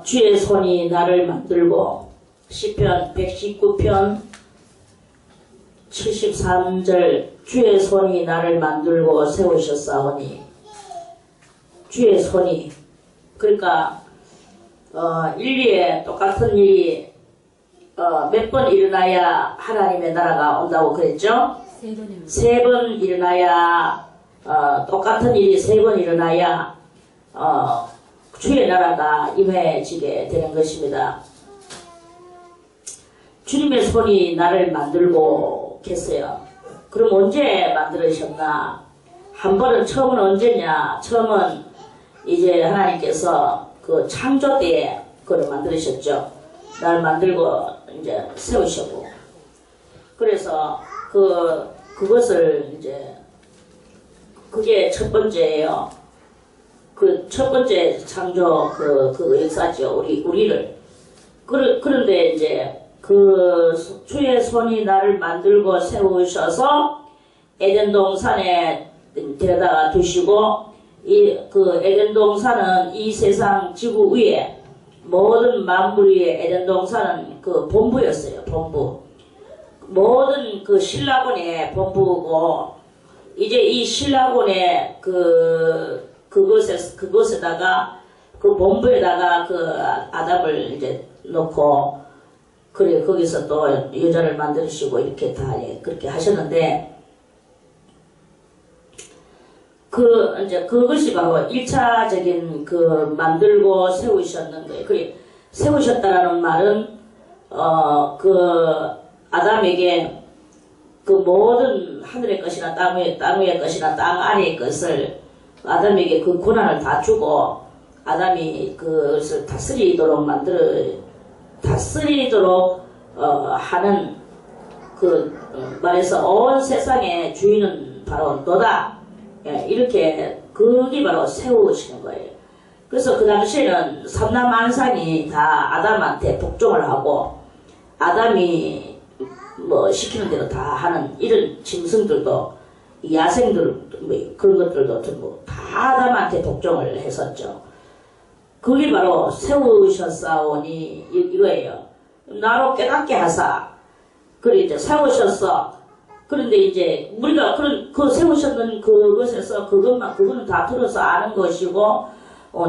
주의 손이 나를 만들고 시편 119편 73절 주의 손이 나를 만들고 세우셨사오니 주의 손이 그러니까 인류에 똑같은 일이 몇 번 일어나야 하나님의 나라가 온다고 그랬죠? 세 번 일어나야 똑같은 일이 3번 일어나야 주의 나라가 임해지게 되는 것입니다. 주님의 손이 나를 만들고 계세요. 그럼 언제 만들으셨나? 한 번은 처음은 언제냐? 처음은 이제 하나님께서 그 창조 때에 그걸 만들으셨죠. 나를 만들고 이제 세우셨고. 그래서 그것을 이제 그게 첫 번째예요. 그 첫 번째 창조 그 역사죠. 우리를. 그런데 이제 그 주의 손이 나를 만들고 세우셔서 에덴 동산에 데려다가 두시고 그 에덴 동산은 이 세상 지구 위에 모든 만물 위에 에덴 동산은 그 본부였어요. 본부. 모든 그 신라곤의 본부고 이제 이 신라곤의 그곳에다가 그 본부에다가 그 아담을 이제 놓고 그래 거기서 또 여자를 만드시고 이렇게 다 그렇게 하셨는데 이제 그것이 바로 1차적인 그 만들고 세우셨는 거예요. 그래 세우셨다라는 말은 그 아담에게 그 모든 하늘의 것이나 땅 위의 것이나 땅 아래의 것을 아담에게 그 권한을 다 주고 아담이 그것을 다스리도록 하는 말해서 온 세상의 주인은 바로 너다. 이렇게 그게 바로 세우시는 거예요. 그래서 그 당시에는 삼라만상이 다 아담한테 복종을 하고 아담이 뭐 시키는 대로 다 하는 이런 짐승들도 야생들 뭐 그런 것들도 전부 다 아담한테 복종을 했었죠. 그게 바로 세우셨사오니 이거예요. 나로 깨닫게 하사. 그래 이제 세우셨어. 그런데 이제 우리가 그 세우셨는 그것에서 그거는 다 들어서 아는 것이고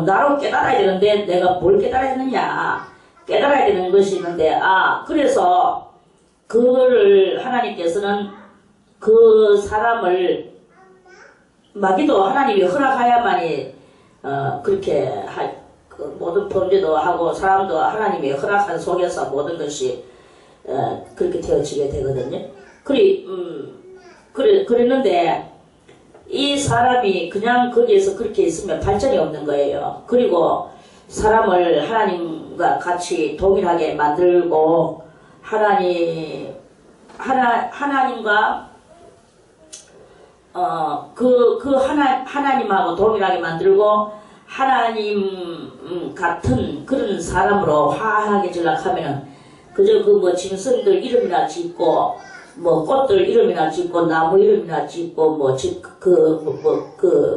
나로 깨달아야 되는데 내가 뭘 깨달아야 되느냐. 깨달아야 되는 것이 있는데 그래서 그거를 하나님께서는 그 사람을 마귀도 하나님이 허락하야만이 그렇게 그 모든 범죄도 하고 사람도 하나님이 허락한 속에서 모든 것이 그렇게 되어지게 되거든요. 그랬는데 이 사람이 그냥 거기에서 그렇게 있으면 발전이 없는 거예요. 그리고 사람을 하나님과 같이 동일하게 만들고 하나님과 하나님하고 동일하게 만들고 하나님 같은 그런 사람으로 화하게 전락하면은 그저 뭐 짐승들 이름이나 짓고 뭐 꽃들 이름이나 짓고 나무 이름이나 짓고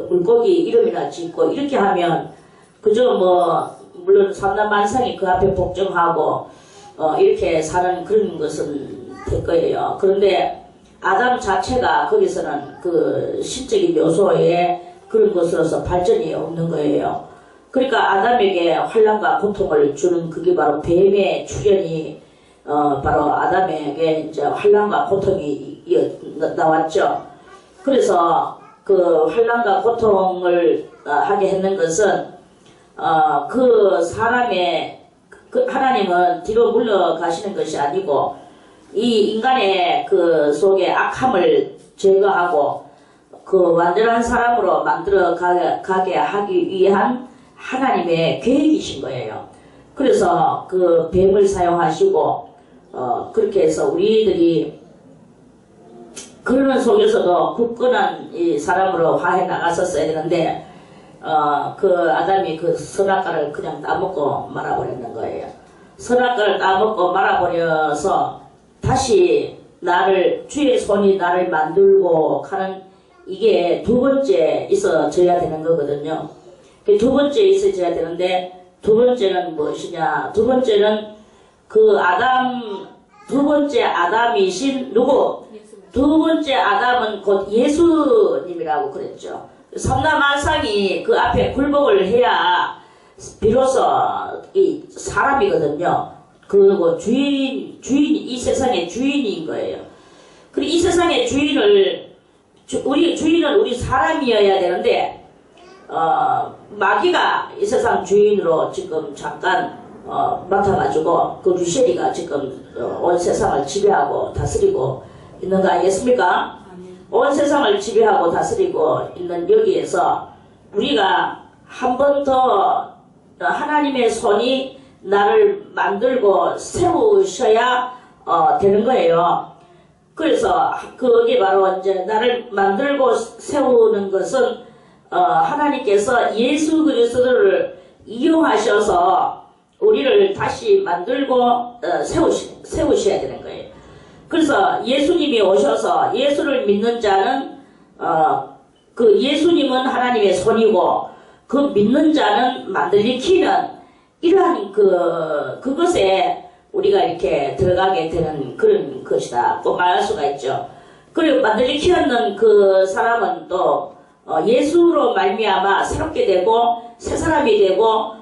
물고기 이름이나 짓고 이렇게 하면 그저 뭐 물론 삼라만상이 그 앞에 복종하고 이렇게 사는 그런 것은 될 거예요. 그런데 아담 자체가 거기서는 그 신적인 요소에 그런 것으로서 발전이 없는 거예요. 그러니까 아담에게 환난과 고통을 주는 그게 바로 뱀의 출현이 바로 아담에게 이제 환난과 고통이 나왔죠. 그래서 그 환난과 고통을 하게 했는 것은 그 사람의 하나님은 뒤로 물러가시는 것이 아니고 이 인간의 그 속에 악함을 제거하고 그 완전한 사람으로 만들어 가게 하기 위한 하나님의 계획이신 거예요. 그래서 그 뱀을 사용하시고 그렇게 해서 우리들이 그러는 속에서도 굳건한 이 사람으로 화해 나갔었어야 되는데 그 아담이 그 선악과를 그냥 따먹고 말아버리는 거예요. 선악과를 따먹고 말아버려서 다시 주의 손이 나를 만들고 하는 이게 두 번째 있어져야 되는 거거든요. 두 번째 있어져야 되는데, 두 번째는 무엇이냐? 두 번째는 두 번째 아담이신 누구? 두 번째 아담은 곧 예수님이라고 그랬죠. 삼라만상이 그 앞에 굴복을 해야 비로소 이 사람이거든요. 그리고 주인이 이 세상의 주인인 거예요. 그리고 이 세상의 주인은 우리 사람이어야 되는데, 마귀가 이 세상 주인으로 지금 잠깐 맡아가지고 그 루시엘이가 지금 온 세상을 지배하고 다스리고 있는 거 아니겠습니까? 온 세상을 지배하고 다스리고 있는 여기에서 우리가 한 번 더 하나님의 손이 나를 만들고 세우셔야 되는 거예요. 그래서 그게 바로 이제 나를 만들고 세우는 것은 하나님께서 예수 그리스도를 이용하셔서 우리를 다시 만들고 세우셔야 되는 거예요. 그래서 예수님이 오셔서 예수를 믿는 자는 그 예수님은 하나님의 손이고 그 믿는 자는 만들리키는 이러한 그것에 우리가 이렇게 들어가게 되는 그런 것이다. 꼭 말할 수가 있죠. 그리고 만들리키는 그 사람은 또 예수로 말미암아 새롭게 되고 새 사람이 되고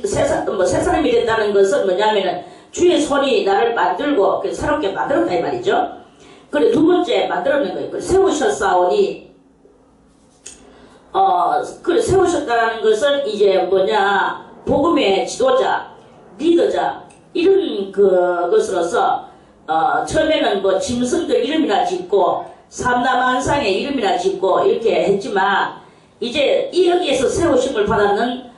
새 사람이 된다는 것은 뭐냐면은 주의 손이 나를 만들고 새롭게 만들었다 이 말이죠. 그리고 두 번째 만들어낸 거예요. 세우셨사오니 세우셨다라는 것은 이제 뭐냐, 복음의 지도자, 리더자 이런 그것으로서 처음에는 뭐 짐승들 이름이나 짓고 삼라만상의 이름이나 짓고 이렇게 했지만 이제 여기에서 세우심을 받았는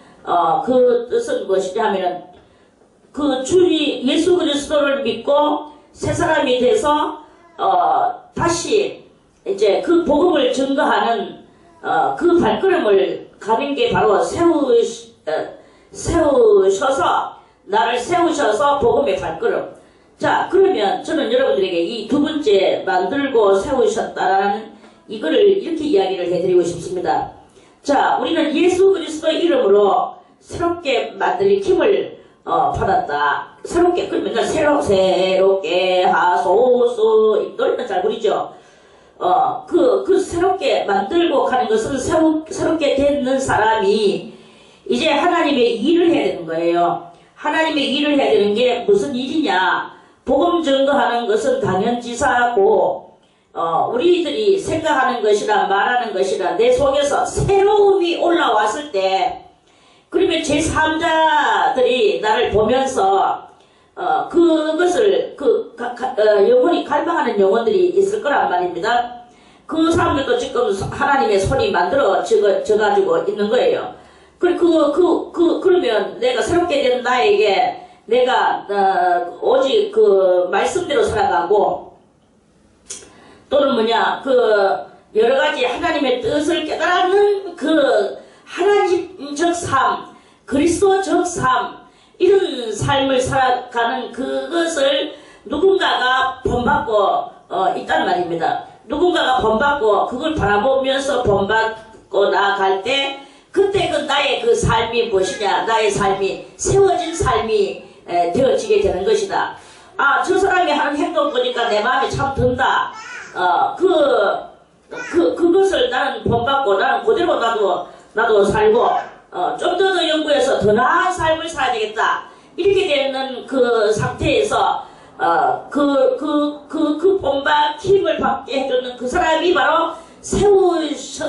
그 뜻은 무엇이냐 하면은 그 주님 예수 그리스도를 믿고 새 사람이 돼서 다시 이제 그 복음을 증거하는 그 발걸음을 가는 게 바로 세우셔서 나를 세우셔서 복음의 발걸음. 자, 그러면 저는 여러분들에게 이 두 번째 만들고 세우셨다라는 이거를 이렇게 이야기를 해드리고 싶습니다. 자, 우리는 예수 그리스도 이름으로 새롭게 만들림을 받았다. 새롭게, 그 맨날 새롭게 하소서 이 노래는 잘 부르죠. 그 새롭게 만들고 가는 것은 새롭게 되는 사람이 이제 하나님의 일을 해야 되는 거예요. 하나님의 일을 해야 되는 게 무슨 일이냐? 복음 증거하는 것은 당연지사고 우리들이 생각하는 것이나 말하는 것이나 내 속에서 새로움이 올라왔을 때 그러면 제3자들이 나를 보면서 그것을 영혼이 갈망하는 영혼들이 있을 거란 말입니다. 그 사람들도 지금 하나님의 손이 만들어져가지고 있는 거예요. 그러면 내가 새롭게 된 나에게 내가 오직 그 말씀대로 살아가고 또는 뭐냐 여러 가지 하나님의 뜻을 깨달는 그 하나님적 삶, 그리스도적 삶 이런 삶을 살아가는 그것을 누군가가 본받고 있단 말입니다. 누군가가 본받고 그걸 바라보면서 본받고 나아갈 때 그때 나의 그 삶이 무엇이냐, 나의 삶이 세워진 삶이 되어지게 되는 것이다. 아, 저 사람이 하는 행동 보니까 내 마음이 참 든다. 그것을 나는 본받고 나는 그대로 나도 살고 좀 더 연구해서 더 나은 삶을 살아야 되겠다. 이렇게 되는 그 상태에서 그 본받힘을 받게 해주는 그 사람이 바로 세우셨음이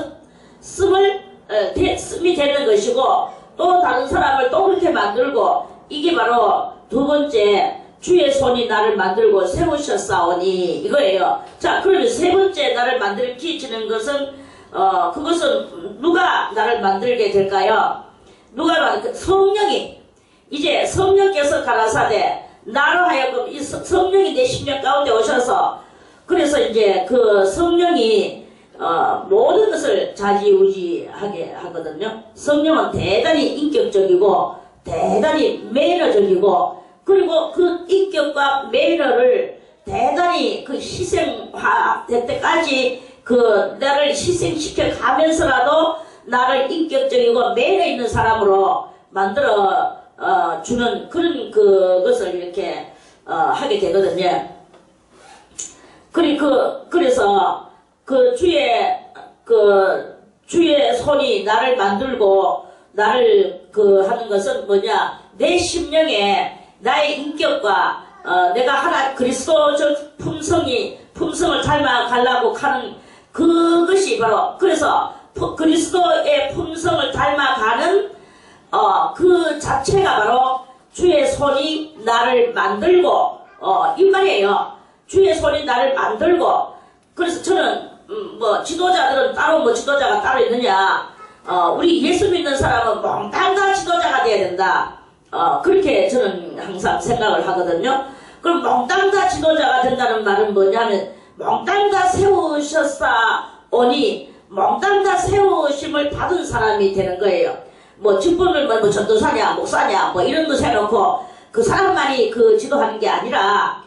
되는 것이고 또 다른 사람을 또 그렇게 만들고 이게 바로 두 번째 주의 손이 나를 만들고 세우셨사오니 이거예요. 자, 그러면 세 번째 나를 만들기치는 것은 그것은 누가 나를 만들게 될까요? 성령이 이제 성령께서 가라사대 나로 하여금 이 성령이 내 심령 가운데 오셔서 그래서 이제 그 성령이 모든 것을 좌지우지하게 하거든요. 성령은 대단히 인격적이고 대단히 매너적이고 그리고 그 인격과 매너를 대단히 그 희생화 될 때까지 나를 희생시켜 가면서라도 나를 인격적이고 매너 있는 사람으로 만들어 주는 그런 그것을 이렇게 하게 되거든요. 그래서 주의 손이 나를 만들고 나를 하는 것은 뭐냐? 내 심령에 나의 인격과 내가 그리스도적 품성을 닮아가려고 하는 그것이 바로 그래서 그리스도의 품성을 닮아가는 그 자체가 바로 주의 손이 나를 만들고 이 말이에요. 주의 손이 나를 만들고 그래서 저는 지도자들은 따로 지도자가 따로 있느냐? 우리 예수 믿는 사람은 몽땅 다 지도자가 돼야 된다. 그렇게 저는 항상 생각을 하거든요. 그럼 몽땅 다 지도자가 된다는 말은 뭐냐면 몽땅 다 세우셨사오니 몽땅 다 세우심을 받은 사람이 되는 거예요. 직분을 전도사냐 목사냐 이런 거 세놓고 그 사람만이 지도하는 게 아니라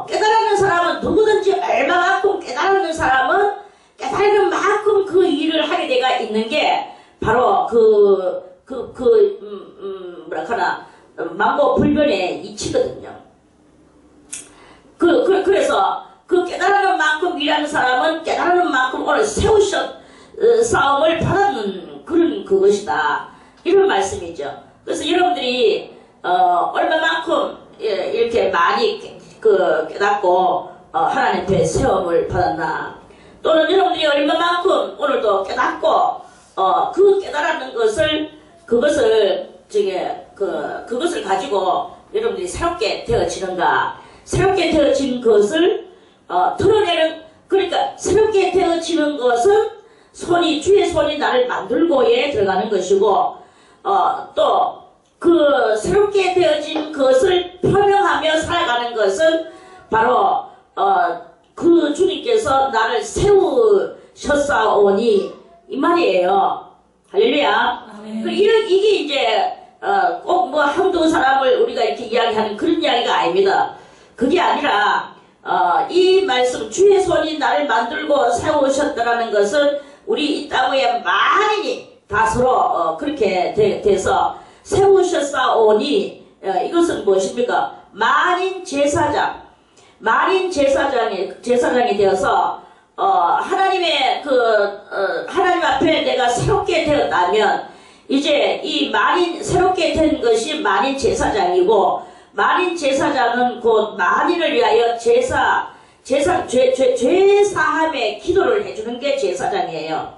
깨달는 사람은 누구든지 얼마만큼 깨달는 사람은 깨달은 만큼 그 일을 하게 돼가 있는 게 바로 뭐랄까나 만고불변의 이치거든요. 그래서 깨달은 만큼 일하는 사람은 깨달은 만큼 오늘 싸움을 받았는 그런 그것이다. 이런 말씀이죠. 그래서 여러분들이 얼마만큼 이렇게 많이 깨닫고 하나님 앞에 세움을 받았나, 또는 여러분들이 얼마만큼 오늘도 깨닫고 그 깨달았는 그것을 가지고 여러분들이 새롭게 되어지는가, 새롭게 되어진 것을 드러내는, 그러니까 새롭게 되어지는 것은 주의 손이 나를 만들고에 들어가는 것이고, 또 그 새롭게 되어진 것을 표명하며 살아가는 것은 바로 그 주님께서 나를 세우셨사오니 이 말이에요. 할렐루야. 이게 이제 꼭 한두 사람을 우리가 이렇게 이야기하는 그런 이야기가 아닙니다. 그게 아니라 이 말씀 주의 손이 나를 만들고 세우셨다라는 것은 우리 이 땅에 많이 다수로 그렇게 돼서 세우셨사오니 이것은 무엇입니까? 만인 제사장이 되어서 하나님의 하나님 앞에 내가 새롭게 되었다면 이제 이 새롭게 된 것이 만인 제사장이고, 만인 제사장은 곧 만인을 위하여 죄 사함의 기도를 해주는 게 제사장이에요.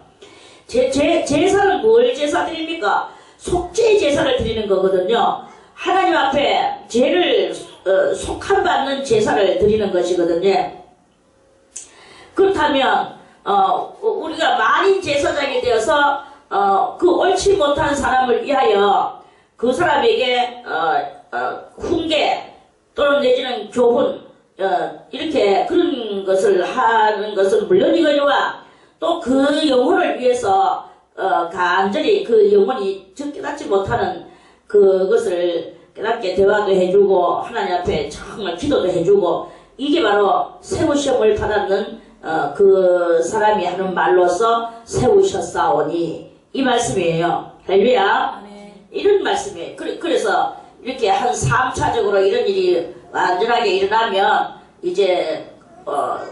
제사는 뭘 제사 드립니까? 속죄 제사를 드리는 거거든요. 하나님 앞에 죄를 속함받는 제사를 드리는 것이거든요. 그렇다면 우리가 만인 제사장이 되어서 그 옳지 못한 사람을 위하여 그 사람에게 훈계 또는 내지는 교훈 이렇게 그런 것을 하는 것은 물론이거니와 또 그 영혼을 위해서 간절히 그 영혼이 깨닫지 못하는 그것을 깨닫게 대화도 해주고 하나님 앞에 정말 기도도 해주고, 이게 바로 세우심을 받았는 그 사람이 하는 말로서 세우셨사오니 이 말씀이에요. 할렐루야. 이런 말씀이에요. 그래서 이렇게 한 3차적으로 이런 일이 완전하게 일어나면 이제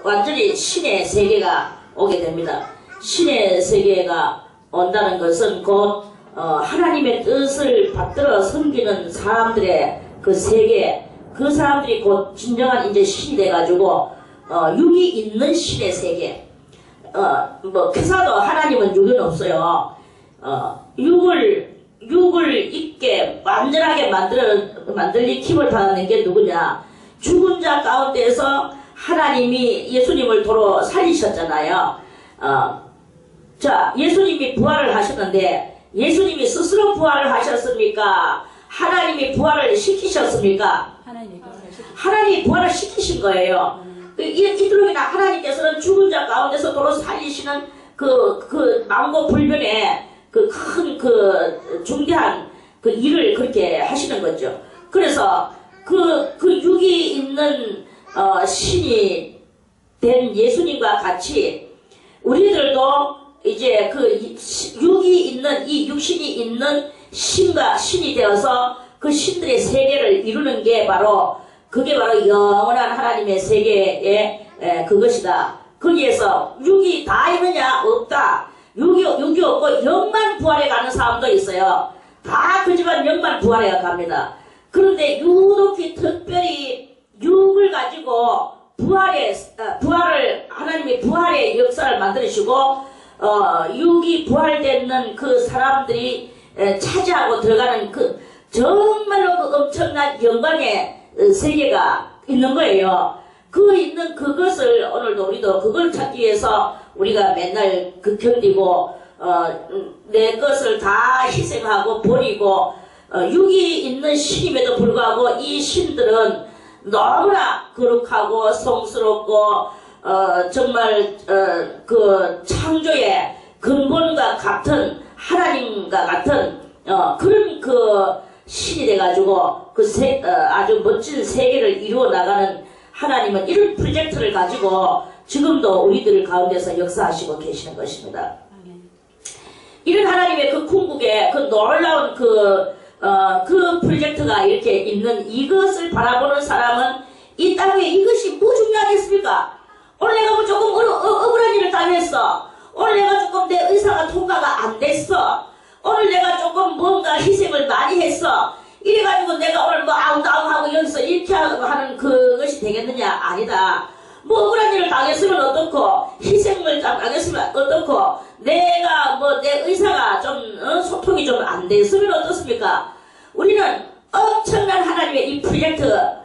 완전히 신의 세계가 오게 됩니다. 신의 세계가 온다는 것은 곧 하나님의 뜻을 받들어 섬기는 사람들의 그 세계, 그 사람들이 곧 진정한 이제 신이 돼가지고 육이 있는 신의 세계. 회사도 하나님은 육은 없어요. 육을 있게 완전하게 만들기 힘을 받는 게 누구냐? 죽은 자 가운데서 하나님이 예수님을 도로 살리셨잖아요. 자, 예수님이 부활을 하셨는데 예수님이 스스로 부활을 하셨습니까? 하나님이 부활을 시키셨습니까? 하나님이 부활을 시키신 거예요. 이들에게나 하나님께서는 죽은 자 가운데서 도로 살리시는 그 망고불변의 그 큰 중대한 그 일을 그렇게 하시는 거죠. 그래서 그 육이 있는 신이 된 예수님과 같이 우리들도 이제 그 육이 있는, 이 육신이 있는 신과 신이 되어서 그 신들의 세계를 이루는 게 바로, 그게 바로 영원한 하나님의 세계의 그것이다. 거기에서 육이 다 있느냐? 없다. 육이 없고 영만 부활해 가는 사람도 있어요. 다 그지만 영만 부활해 갑니다. 그런데 유독히 특별히 육을 가지고 부활을, 하나님이 부활의 역사를 만드시고, 육이 부활되는 그 사람들이 차지하고 들어가는 그 정말로 그 엄청난 영광의 세계가 있는 거예요. 그 있는 그것을 오늘도 우리도 그걸 찾기 위해서 우리가 맨날 그 견디고 내 것을 다 희생하고 버리고 육이 있는 신임에도 불구하고 이 신들은 너무나 거룩하고 성스럽고 정말 그 창조의 근본과 같은 하나님과 같은 그런 그 신이 돼가지고 그 아주 멋진 세계를 이루어 나가는 하나님은 이런 프로젝트를 가지고 지금도 우리들 가운데서 역사하시고 계시는 것입니다. 이런 하나님의 그 궁극의 그 놀라운 그 프로젝트가 이렇게 있는 이것을 바라보는 사람은 이 땅에 이것이 뭐 중요하겠습니까? 오늘 내가 뭐 조금 억울한 일을 당했어. 오늘 내가 조금 내 의사가 통과가 안 됐어. 오늘 내가 조금 뭔가 희생을 많이 했어. 이래가지고 내가 오늘 뭐 아웅다웅하고 여기서 이렇게 하는 그것이 되겠느냐? 아니다. 뭐 억울한 일을 당했으면 어떻고, 희생을 당했으면 어떻고, 내가 뭐 내 의사가 좀 소통이 좀 안 됐으면 어떻습니까? 우리는 엄청난 하나님의 이 프로젝트를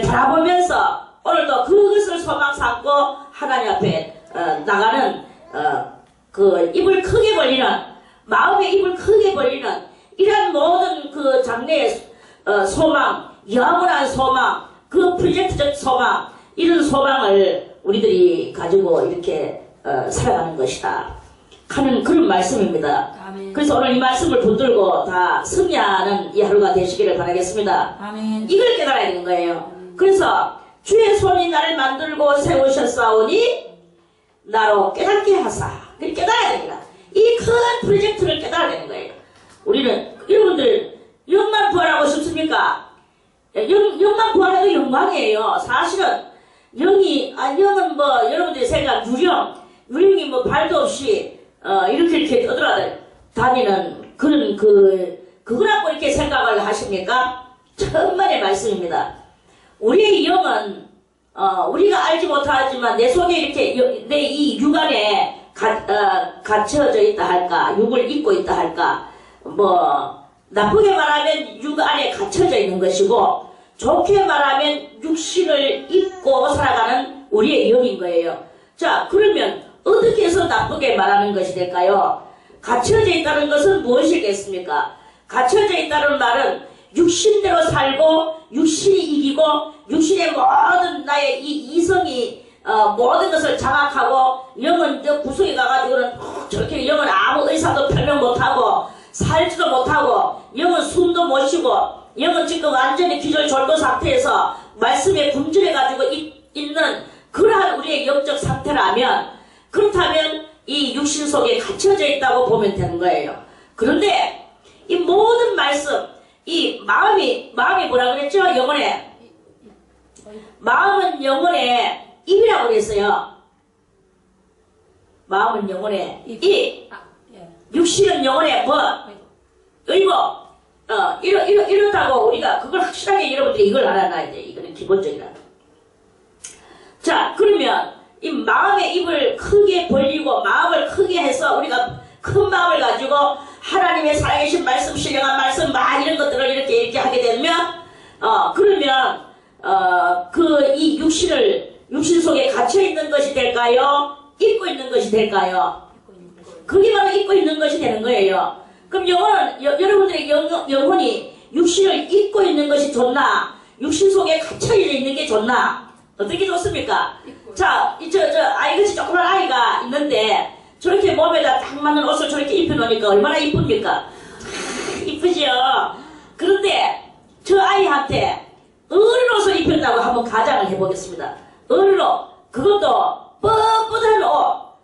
바라보면서 오늘도 그것을 소망 삼고 하나님 앞에 나가는 그 입을 크게 벌리는, 마음의 입을 크게 벌리는 이러한 모든 그 장래의 소망, 영원한 소망, 그 프로젝트적 소망, 이런 소망을 우리들이 가지고 이렇게 살아가는 것이다 하는 그런 말씀입니다. 아멘. 그래서 오늘 이 말씀을 붙들고 다 승리하는 이 하루가 되시기를 바라겠습니다. 아멘. 이걸 깨달아야 되는 거예요. 그래서 주의 손이 나를 만들고 세우셨사오니 나로 깨닫게 하사. 그걸 깨달아야 됩니다. 이 큰 프로젝트를 깨달아야 되는 거예요. 우리는 여러분들 영만 부활하고 싶습니까? 영만 부활해도 영광이에요. 사실은 영은 뭐 여러분들이 생각 유령이 뭐 발도 없이 이렇게 떠돌아다니는 그런 그거라고 이렇게 생각을 하십니까? 천만의 말씀입니다. 우리의 영은 우리가 알지 못하지만 내 속에 이렇게 내 이 육 안에 갇혀져 있다 할까, 육을 입고 있다 할까, 뭐 나쁘게 말하면 육 안에 갇혀져 있는 것이고, 좋게 말하면 육신을 입고 살아가는 우리의 영인 거예요. 자, 그러면 어떻게 해서 나쁘게 말하는 것이 될까요? 갇혀져 있다는 것은 무엇이겠습니까? 갇혀져 있다는 말은 육신대로 살고 육신이 이기고 육신의 모든 나의 이 이성이 모든 것을 장악하고, 영은 저 구석에 가가지고는 저렇게 영은 아무 의사도 표명 못하고 살지도 못하고, 영은 숨도 못 쉬고, 영은 지금 완전히 기절절도 상태에서 말씀에 굶주려가지고 있는 그러한 우리의 영적 상태라면, 그렇다면 이 육신 속에 갇혀져 있다고 보면 되는 거예요. 그런데 이 모든 말씀, 이 마음이 뭐라 그랬죠? 영혼에. 마음은 영혼의 입이라고 그랬어요. 마음은 영혼의 입. 육신은 영혼의 뭐? 의무. 이렇다고 우리가 그걸 확실하게 여러분들이 이걸 알아놔야 돼. 이거는 기본적이라. 자, 그러면 이 마음의 입을 크게 벌리고 마음을 크게 해서 우리가 큰 마음을 가지고 하나님의 살아계신 말씀, 신령한 말씀, 이런 것들을 이렇게 하게 되면, 그러면 이 육신 속에 갇혀 있는 것이 될까요? 입고 있는 것이 될까요? 그게 바로 입고 있는 것이 되는 거예요. 그럼 여러분들의 영혼이 육신을 입고 있는 것이 좋나? 육신 속에 갇혀 있는 게 좋나? 어떻게 좋습니까? 자, 아이같이 조그만 아이가 있는데, 저렇게 몸에다 딱 맞는 옷을 저렇게 입혀놓으니까 얼마나 이쁩니까? 이쁘죠? 그런데 저 아이한테 어른 옷을 입혔다고 한번 가정을 해보겠습니다. 어른 옷, 그것도 뻣뻣한 옷,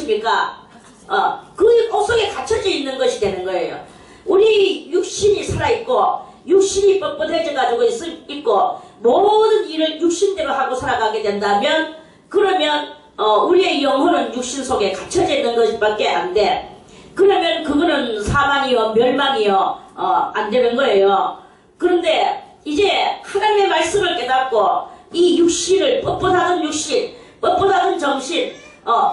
어떻습니까? 그 속에 갇혀져 있는 것이 되는 거예요. 우리 육신이 살아있고 육신이 뻣뻣해져 가지고 있고 모든 일을 육신대로 하고 살아가게 된다면 그러면 우리의 영혼은 육신 속에 갇혀져 있는 것밖에 안 돼. 그러면 그거는 사망이요 멸망이요 안 되는 거예요. 그런데 이제 하나님의 말씀을 깨닫고 이 육신을 뻣뻣하던 육신, 뻣뻣하던 정신,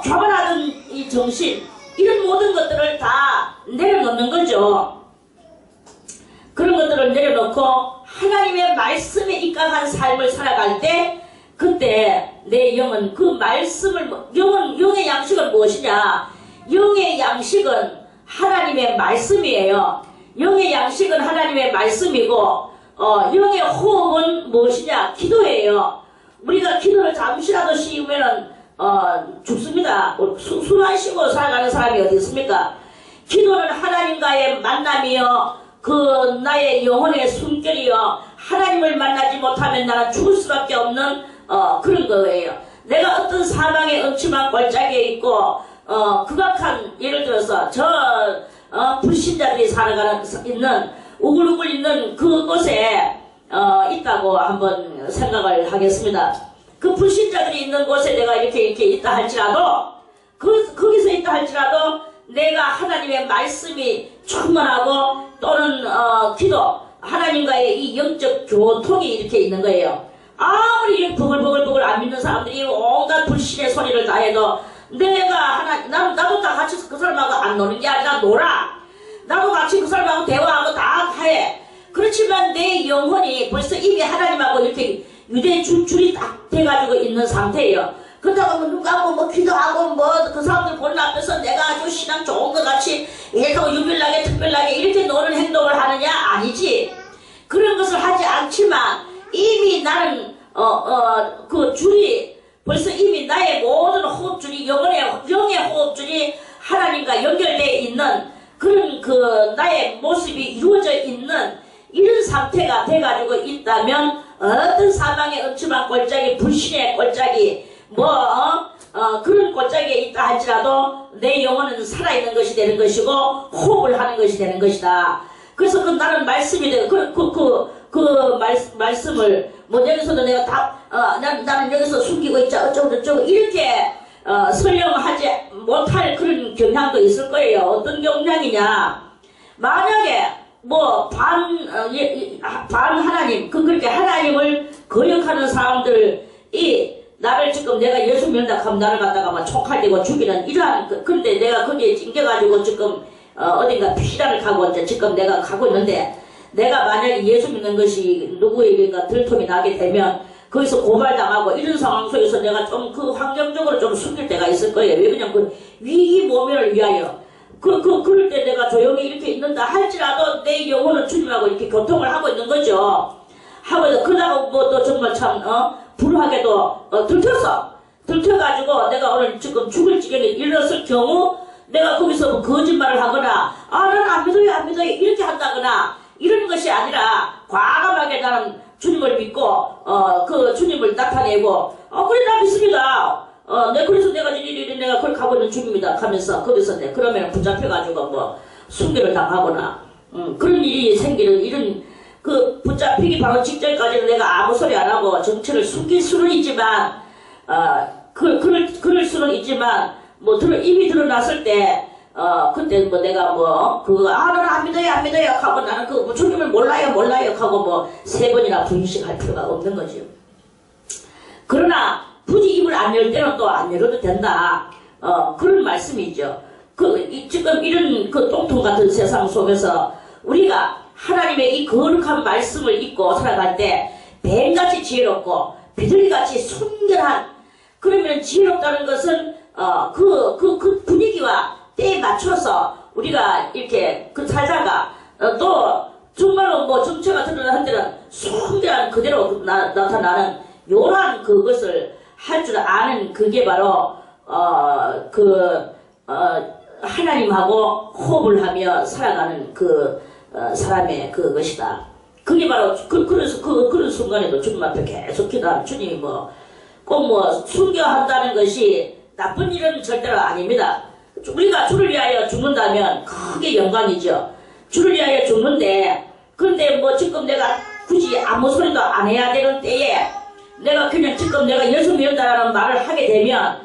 교만하던 이 정신 이런 모든 것들을 다 내려놓는 거죠. 그런 것들을 내려놓고 하나님의 말씀에 입각한 삶을 살아갈 때 그때 내 영은 그 말씀을 영의 양식은 무엇이냐? 영의 양식은 하나님의 말씀이에요. 영의 양식은 하나님의 말씀이고 영의 호흡은 무엇이냐? 기도예요. 우리가 기도를 잠시라도 쉬우면은 죽습니다. 숨 안 쉬고 살아가는 사람이 어디 있습니까? 기도는 하나님과의 만남이요. 그 나의 영혼의 숨결이요. 하나님을 만나지 못하면 나는 죽을 수밖에 없는 그런 거예요. 내가 어떤 사망의 음침한 골짜기에 있고 극악한 예를 들어서 불신자들이 살아가는 있는 우글우글 있는 그곳에 있다고 한번 생각을 하겠습니다. 그 불신자들이 있는 곳에 내가 이렇게 있다 할지라도 거기서 있다 할지라도 내가 하나님의 말씀이 충만하고 또는 기도 하나님과의 이 영적 교통이 이렇게 있는 거예요. 아무리 이렇게 부글부글 안 믿는 사람들이 온갖 불신의 소리를 다 해도 내가 나도 다 같이 그 사람하고 안 노는 게 아니라 놀아. 나도 같이 그 사람하고 대화하고 다 해. 그렇지만 내 영혼이 벌써 이미 하나님하고 이렇게 유대 줄이 딱 돼가지고 있는 상태예요. 그렇다고 눈 감고 기도하고 그 사람들 보는 앞에서 내가 아주 신앙 좋은 것 같이 이렇게 유별나게 특별하게 이렇게 노는 행동을 하느냐? 아니지. 그런 것을 하지 않지만 이미 나는 그 줄이 벌써 이미 나의 모든 호흡줄이 영의 호흡줄이 하나님과 연결되어 있는 그런 나의 모습이 이루어져 있는 이런 상태가 돼가지고 있다면 어떤 사망의 음침한 골짜기 불신의 골짜기 그런 골짜기에 있다 할지라도 내 영혼은 살아있는 것이 되는 것이고 호흡을 하는 것이 되는 것이다. 그래서 나는 말씀이 되고 말씀을 여기서도 내가 나는 여기서 숨기고 있자 어쩌고 이렇게 설명하지 못할 그런 경향도 있을 거예요. 어떤 경향이냐? 만약에 반 하나님 그렇게 하나님을 거역하는 사람들이 나를 지금 내가 예수 믿는다 하면 나를 갖다가 촉할대고 죽이는 이러한 근데 내가 거기에 찡겨가지고 지금 어딘가 피난을 가고 이제 지금 내가 가고 있는데 내가 만약에 예수 믿는 것이 누구에게가 들통이 나게 되면 거기서 고발당하고 이런 상황 속에서 내가 좀 그 환경적으로 좀 숨길 때가 있을 거예요. 왜 그냥 그 위기 모면을 위하여 그럴 때 내가 조용히 이렇게 있는다 할지라도 내 영혼은 주님하고 이렇게 교통을 하고 있는 거죠. 하고 있어. 그러다가 또 정말 참 불우하게도 들켜가지고 내가 오늘 지금 죽을 지경에 이르렀을 경우 내가 거기서 거짓말을 하거나 나는 안 믿어요 이렇게 한다거나 이런 것이 아니라 과감하게 나는 주님을 믿고 그 주님을 나타내고 그래 나 믿습니다. 그래서 내가 거기 가고 있는 중입니다 하면서 거기서 그러면 붙잡혀가지고 순교를 당하거나 그런 일이 생기는 이런 붙잡히기 바로 직전까지는 내가 아무 소리 안 하고 정체를 숨길 수는 있지만 그럴 수는 있지만 이미 드러났을 때 그때 내가 나는 안 믿어요 하고 나는 주님을 몰라요 하고 3번이나 부인씩 필요가 없는 거죠. 그러나 굳이 입을 안 열 때는 또 안 열어도 된다. 그런 말씀이죠. 지금 이런 똥통 같은 세상 속에서 우리가 하나님의 이 거룩한 말씀을 잊고 살아갈 때 뱀같이 지혜롭고 비둘기같이 순결한 그러면 지혜롭다는 것은 그 분위기와 때에 맞춰서 우리가 이렇게 살다가 또 정말로 정체가 드러나는 데는 순결한 그대로 나타나는 요란 그것을 할 줄 아는 그게 바로 하나님하고 호흡을 하며 살아가는 사람의 그것이다. 그게 바로 그래서 그런 순간에도 주님 앞에 계속 기도하면 주님이 꼭 순교한다는 것이 나쁜 일은 절대로 아닙니다. 우리가 주를 위하여 죽는다면 크게 영광이죠. 주를 위하여 죽는데, 그런데 뭐 지금 내가 굳이 아무 소리도 안 해야 되는 때에 내가 그냥 지금 내가 예수 믿는다라는 말을 하게 되면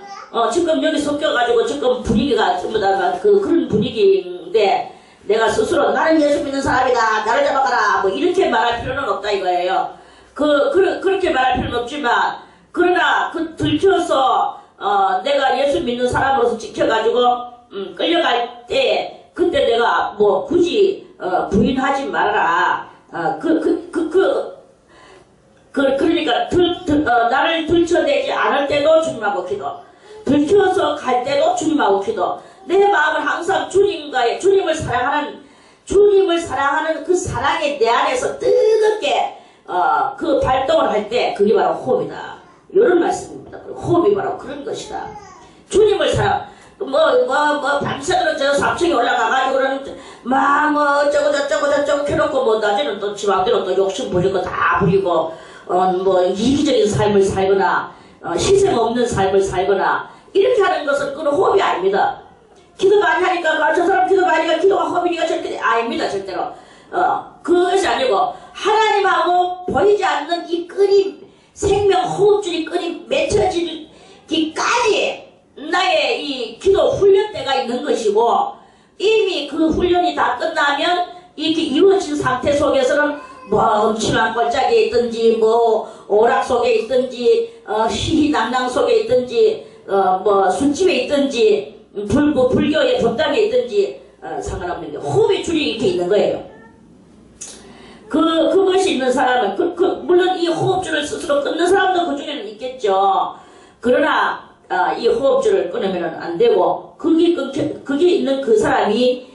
지금 여기 섞여가지고 지금 분위기가 전부 다 그런 분위기인데 내가 스스로 나는 예수 믿는 사람이다 나를 잡아가라 뭐 이렇게 말할 필요는 없다 이거예요. 그렇게 말할 필요는 없지만 그러나 들켜서 내가 예수 믿는 사람으로서 지켜가지고 끌려갈 때 그때 내가 뭐 굳이 부인하지 말아라. 그러니까 나를 들춰내지 않을 때도 주님하고 기도, 들켜서 갈 때도 주님하고 기도. 내 마음을 항상 주님을 사랑하는 그 사랑이 내 안에서 뜨겁게 그 발동을 할 때 그게 바로 호흡이다. 이런 말씀입니다. 호흡이 바로 그런 것이다. 주님을 사랑. 밤새도록 저 3층에 올라가가지고는 어쩌고 켜놓고 낮에는 또 지맘대로 또 욕심 부리고 다 부리고 이기적인 삶을 살거나 희생 없는 삶을 살거나 이렇게 하는 것은 그건 호흡이 아닙니다. 기도 많이 하니까 저 사람 기도 많이 하니까 기도가 호흡이니까 절대 아닙니다. 절대로 그것이 아니고 하나님하고 보이지 않는 이 끈이 생명 호흡줄이 끈이 맺혀지기까지 나의 이 기도 훈련 때가 있는 것이고 이미 그 훈련이 다 끝나면 이렇게 이루어진 상태 속에서는 엄청난 골짜기에 있든지 오락 속에 있든지 희희낭낭 속에 있든지 술집에 있든지 불교의 법당에 있든지 상관없는 게 호흡의 줄이 이렇게 있는 거예요. 그것이 있는 사람은 물론 이 호흡줄을 스스로 끊는 사람도 그 중에는 있겠죠. 그러나 이 호흡줄을 끊으면 안 되고 그게 있는 그 사람이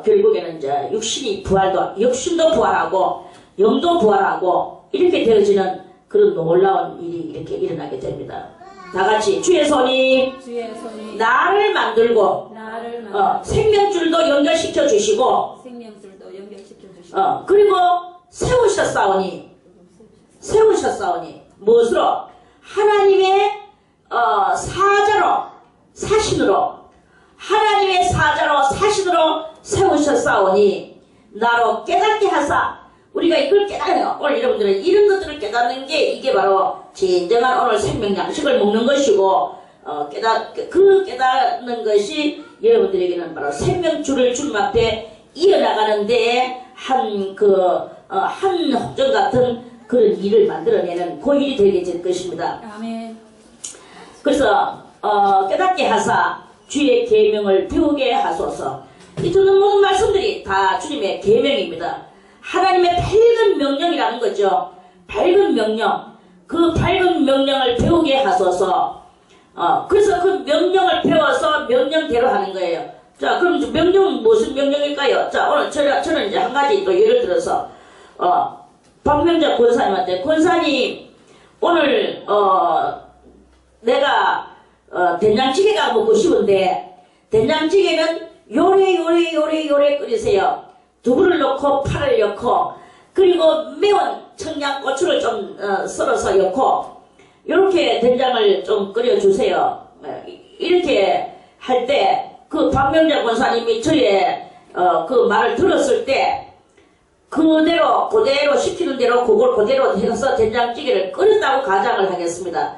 결국에는 이제 육신도 부활하고 영도 부활하고 이렇게 되어지는 그런 놀라운 일이 이렇게 일어나게 됩니다. 다 같이 주의 손이 나를 만들고 생명줄도 연결시켜 주시고 그리고 세우셨사오니 무엇으로? 하나님의 하나님의 사자로 세우셨사오니 나로 깨닫게 하사. 우리가 이걸 깨달아요. 오늘 여러분들은 이런 것들을 깨닫는 게 이게 바로 진정한 오늘 생명 양식을 먹는 것이고 깨닫는 것이 여러분들에게는 바로 생명줄을 주님 앞에 이어나가는 데에 한 혹정 같은 그런 일을 만들어내는 그 일이 되게 될 것입니다. 아멘. 그래서 깨닫게 하사 주의 계명을 배우게 하소서. 이 듣는 모든 말씀들이 다 주님의 계명입니다. 하나님의 밝은 명령이라는 거죠. 밝은 명령. 그 밝은 명령을 배우게 하소서. 그래서 그 명령을 배워서 명령대로 하는 거예요. 자, 그럼 명령은 무슨 명령일까요? 자, 오늘 저는 이제 한 가지 또 예를 들어서 박명자 권사님한테 권사님 오늘 내가 된장찌개가 먹고 싶은데 된장찌개는 요래 끓이세요. 두부를 넣고 파를 넣고 그리고 매운 청양고추를 좀 썰어서 넣고 이렇게 된장을 좀 끓여주세요. 이렇게 할 때 그 박명자 권사님이 저의 그 말을 들었을 때 그대로 시키는 대로 그걸 그대로 해서 된장찌개를 끓였다고 가정을 하겠습니다.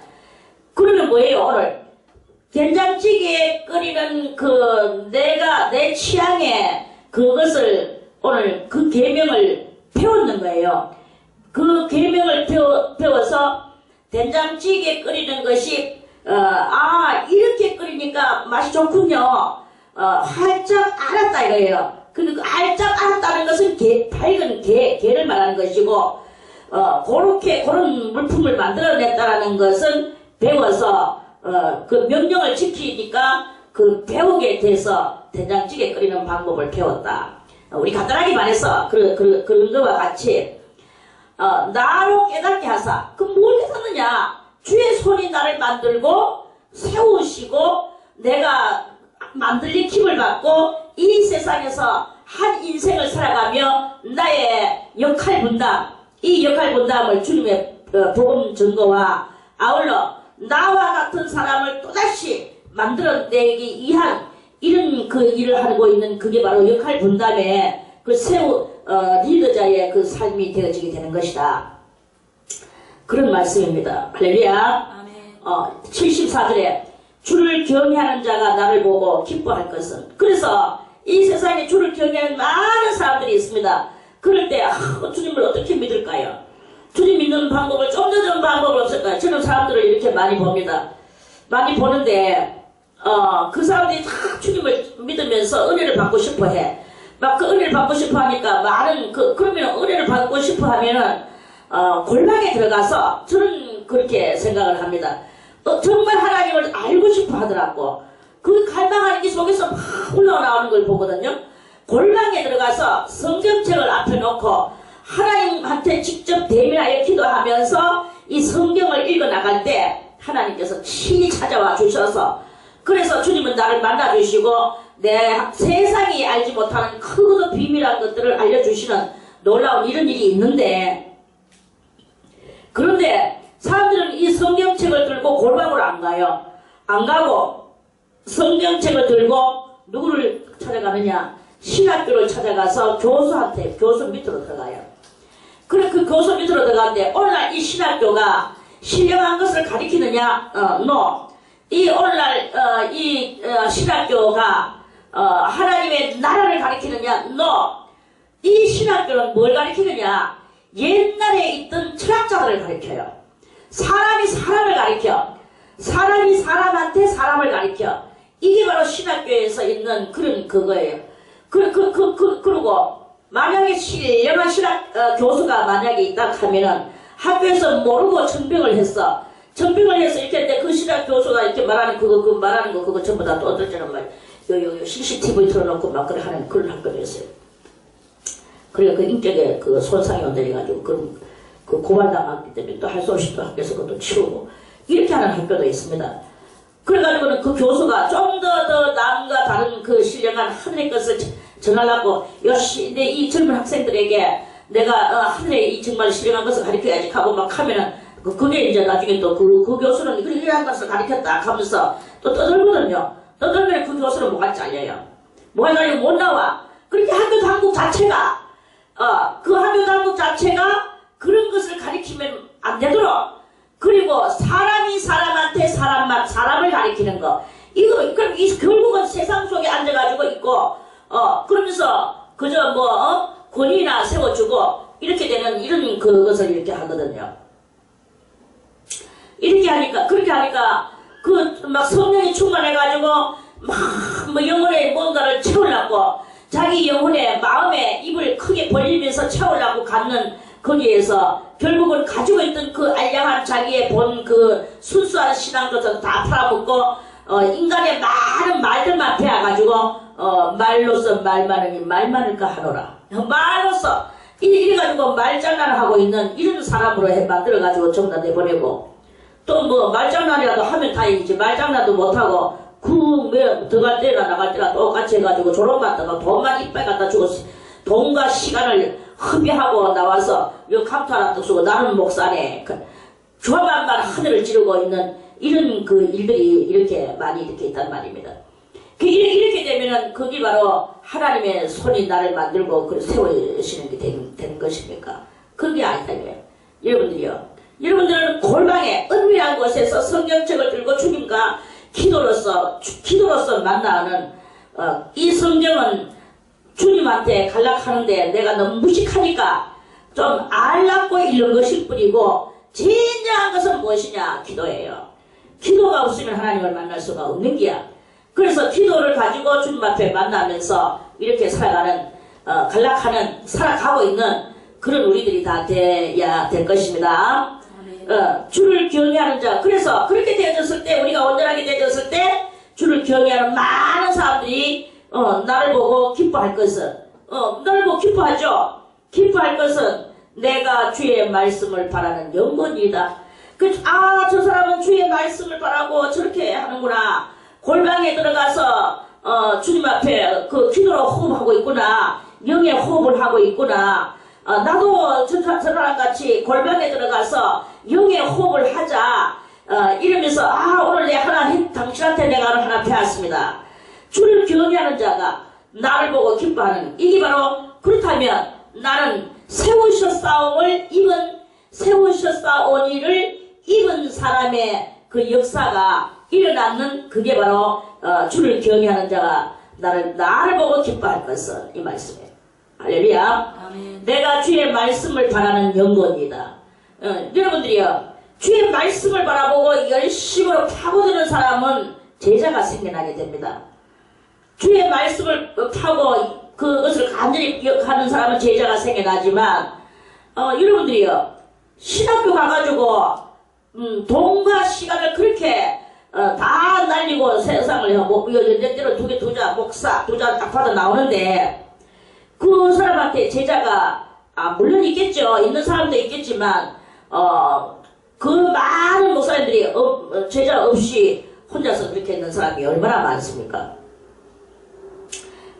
그러면 뭐예요? 오늘 된장찌개 끓이는 내 취향의 그것을 오늘 그 계명을 배웠는 거예요. 그 계명을 배워서 된장찌개 끓이는 것이 이렇게 끓이니까 맛이 좋군요. 활짝 알았다 이거예요. 그리고 알짝 알았다는 것은 밝은 개를 말하는 것이고 그런 물품을 만들어냈다라는 것은 배워서 그 명령을 지키니까 그 배우게 돼서 된장찌개 끓이는 방법을 배웠다. 우리 간단하게 말해서 그런 거와 같이 나로 깨닫게 하사. 그 뭘 깨닫느냐? 주의 손이 나를 만들고 세우시고 내가 만들린 힘을 받고 이 세상에서 한 인생을 살아가며 나의 역할 분담, 이 역할 분담을 주님의 복음 증거와 아울러 나와 같은 사람을 또다시 만들어내기 위한 이런 그 일을 하고 있는 그게 바로 역할 분담의 그 리더자의 그 삶이 되어지게 되는 것이다. 그런 말씀입니다. 할렐루야. 74절에 주를 경외하는 자가 나를 보고 기뻐할 것은. 그래서 이 세상에 주를 경외하는 많은 사람들이 있습니다. 그럴 때 주님을 어떻게 믿을까요? 주님 믿는 방법을 좀 더 좋은 방법은 없을까요? 저는 사람들을 이렇게 많이 봅니다. 많이 보는데 그 사람들이 다 주님을 믿으면서 은혜를 받고 싶어 해. 막 그 은혜를 받고 싶어 하니까 많은 그러면 은혜를 받고 싶어 하면은 골방에 들어가서 저는 그렇게 생각을 합니다. 정말 하나님을 알고 싶어 하더라고. 그 갈망하는 게 속에서 막 올라오는 걸 보거든요. 골방에 들어가서 성경책을 앞에 놓고 하나님한테 직접 대면하여 기도하면서 이 성경을 읽어 나갈 때 하나님께서 친히 찾아와 주셔서, 그래서 주님은 나를 만나주시고 내 세상이 알지 못하는 크고 비밀한 것들을 알려주시는 놀라운 이런 일이 있는데, 그런데 사람들은 이 성경책을 들고 골방으로 안 가요. 안 가고 성경책을 들고 누구를 찾아가느냐? 신학교를 찾아가서 교수 밑으로 들어가요. 그래, 그 교수 밑으로 들어가는데 오늘날 이 신학교가 신령한 것을 가리키느냐? No. 오늘날 신학교가 하나님의 나라를 가리키느냐? No. 이 신학교는 뭘 가리키느냐? 옛날에 있던 철학자들을 가리켜요. 사람이 사람을 가리켜. 사람이 사람한테 사람을 가리켜. 이게 바로 신학교에서 있는 그런 그거예요. 그리고 만약에 신령한 신학 교수가 만약에 있다 하면은 학교에서 모르고 전병을 했어. 전병을 해서 이렇게 했는데 그 신학 교수가 이렇게 말하는 그거 전부 다 또 어떨 때는 막 CCTV 틀어놓고 막 그래 하는 그런 학교였어요. 그래 그 인격에 그 손상이 온다해가지고 그 고발당했기 때문에 또 할 수 없이 또 학교에서 그것도 치우고 이렇게 하는 학교도 있습니다. 그래가지고는 그 교수가 좀 더 남과 다른 그 신령한 하늘의 것을 전하려고 내 이 젊은 학생들에게 내가 하늘의 이 정말 신령한 것을 가르쳐야지 하고 막 하면은 그게 이제 나중에 또 그 교수는 이런 것을 가르쳤다 하면서 또 떠들거든요. 떠들면 그 교수는 뭐가 잘려요. 뭐가 잘리고 못 나와. 그렇게 학교 당국 자체가 그 학교 당국 자체가 그런 것을 가리키면 안 되도록, 그리고 사람이 사람한테 사람을 가리키는 거, 이거 그럼 결국은 세상 속에 앉아가지고 있고 그러면서 그저 권위나 세워주고 이렇게 되는 이런 그것을 이렇게 하거든요. 그렇게 하니까 막 성령이 충만해가지고 막 영혼에 뭔가를 채우려고 자기 영혼의 마음에 입을 크게 벌리면서 채우려고 갖는 거기에서 결국은 가지고 있던 그 알량한 자기의 본 그 순수한 신앙도 다 팔아먹고 인간의 많은 말들만 배워가지고 말로서 말 많으니 말 많을까 하노라. 말로서 이래가지고 말장난을 하고 있는 이런 사람으로 만들어가지고 전부 다 내보내고, 또 말장난이라도 하면 다행이지 말장난도 못하고 들어갈 때나 나갈 때나 똑같이 해가지고 졸업만 다가 돈만 이빨 갖다 주고 돈과 시간을 허비하고 나와서 요 감투 하나 뚝 쓰고 나는 목사네 조만만 하늘을 찌르고 있는 이런 그 일들이 이렇게 많이 이렇게 있단 말입니다. 이렇게 되면은 그게 바로 하나님의 손이 나를 만들고 세우시는 게 되는 것입니까? 그게 아니다 이거예요. 여러분들은 골방에 은밀한 곳에서 성경책을 들고 주님과 기도로서 만나는 이 성경은 주님한테 갈락하는데 내가 너무 무식하니까 좀 알라고 읽는 것일 뿐이고, 진정한 것은 무엇이냐? 기도예요. 기도가 없으면 하나님을 만날 수가 없는 게야. 그래서 기도를 가지고 주님 앞에 만나면서 이렇게 살아가고 있는 그런 우리들이 다 돼야 될 것입니다. 주를 경외하는 자. 그래서 그렇게 되어졌을 때, 우리가 온전하게 되어졌을 때 주를 경외하는 많은 사람들이 나를 보고 기뻐할 것은, 나를 보고 기뻐하죠. 기뻐할 것은 내가 주의 말씀을 바라는 영혼이다. 저 사람은 주의 말씀을 바라고 저렇게 하는구나. 골방에 들어가서 주님 앞에 기도로 호흡하고 있구나. 영의 호흡을 하고 있구나. 나도 저 사람 같이 골방에 들어가서 영의 호흡을 하자. 이러면서 오늘 내 당신한테 내가 하나 배웠습니다. 주를 경외하는 자가 나를 보고 기뻐하는, 이게 바로 그렇다면 나는 세우셨사오니를 입은 사람의 그 역사가 일어나는, 그게 바로 주를 경외하는 자가 나를 보고 기뻐할 것은, 이 말씀이에요. 할렐루야. 아멘. 내가 주의 말씀을 바라는 연고입니다. 여러분들이요, 주의 말씀을 바라보고 열심으로 파고드는 사람은 제자가 생겨나게 됩니다. 주의 말씀을 파고 그것을 간절히 기억하는 사람은 제자가 생겨나지만, 여러분들이요, 신학교 가가지고 돈과 시간을 그렇게 다 날리고 세상을 하고, 연대로 두자 목사 두자 딱 받아 나오는데, 그 사람한테 제자가 물론 있겠죠. 있는 사람도 있겠지만 그 많은 목사님들이 제자 없이 혼자서 그렇게 있는 사람이 얼마나 많습니까?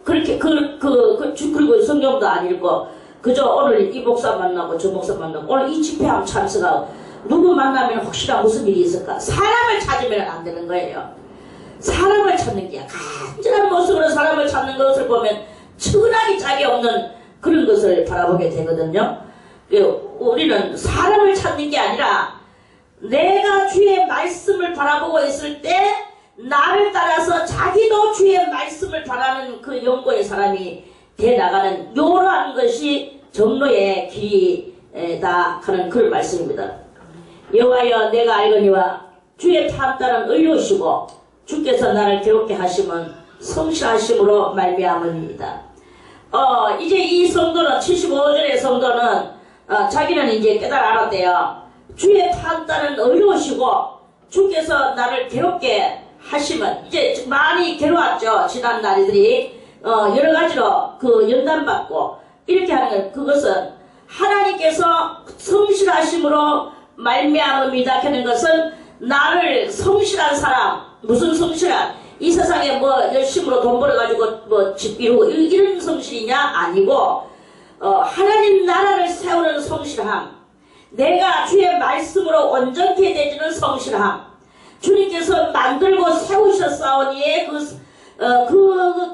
그렇게 그리고 성경도 안 읽고 그저 오늘 이 목사 만나고 저 목사 만나고 오늘 이 집회하면 참석하고 누구 만나면 혹시나 무슨 일이 있을까? 사람을 찾으면 안 되는 거예요. 사람을 찾는 게 간절한 모습으로 사람을 찾는 것을 보면 천하기 짝이 없는 그런 것을 바라보게 되거든요. 우리는 사람을 찾는 게 아니라 내가 주의 말씀을 바라보고 있을 때 나를 따라서 자기도 주의 말씀을 바라는 그 연고의 사람이 돼 나가는, 요러한 것이 정로의 길이다 하는 그런 말씀입니다. 여호와여 내가 알거니와 주의 판단은 의로우시고 주께서 나를 괴롭게 하시면 성실하심으로 말미암음이다. 이제 이 성도는 75절의 성도는 자기는 이제 알았대요. 주의 판단은 의로우시고 주께서 나를 괴롭게 하시면, 이제 많이 괴로웠죠. 지난 날들이 여러 가지로 그 연단받고 이렇게 하는 것, 그것은 하나님께서 성실하심으로 말미암음이다 하는 것은 나를 성실한 사람, 무슨 성실한, 이 세상에 뭐 열심으로 돈 벌어가지고 뭐 집 이루고 이런 성실이냐? 아니고 하나님 나라를 세우는 성실함, 내가 주의 말씀으로 온전케 되지는 성실함, 주님께서 만들고 세우셨사오니에 그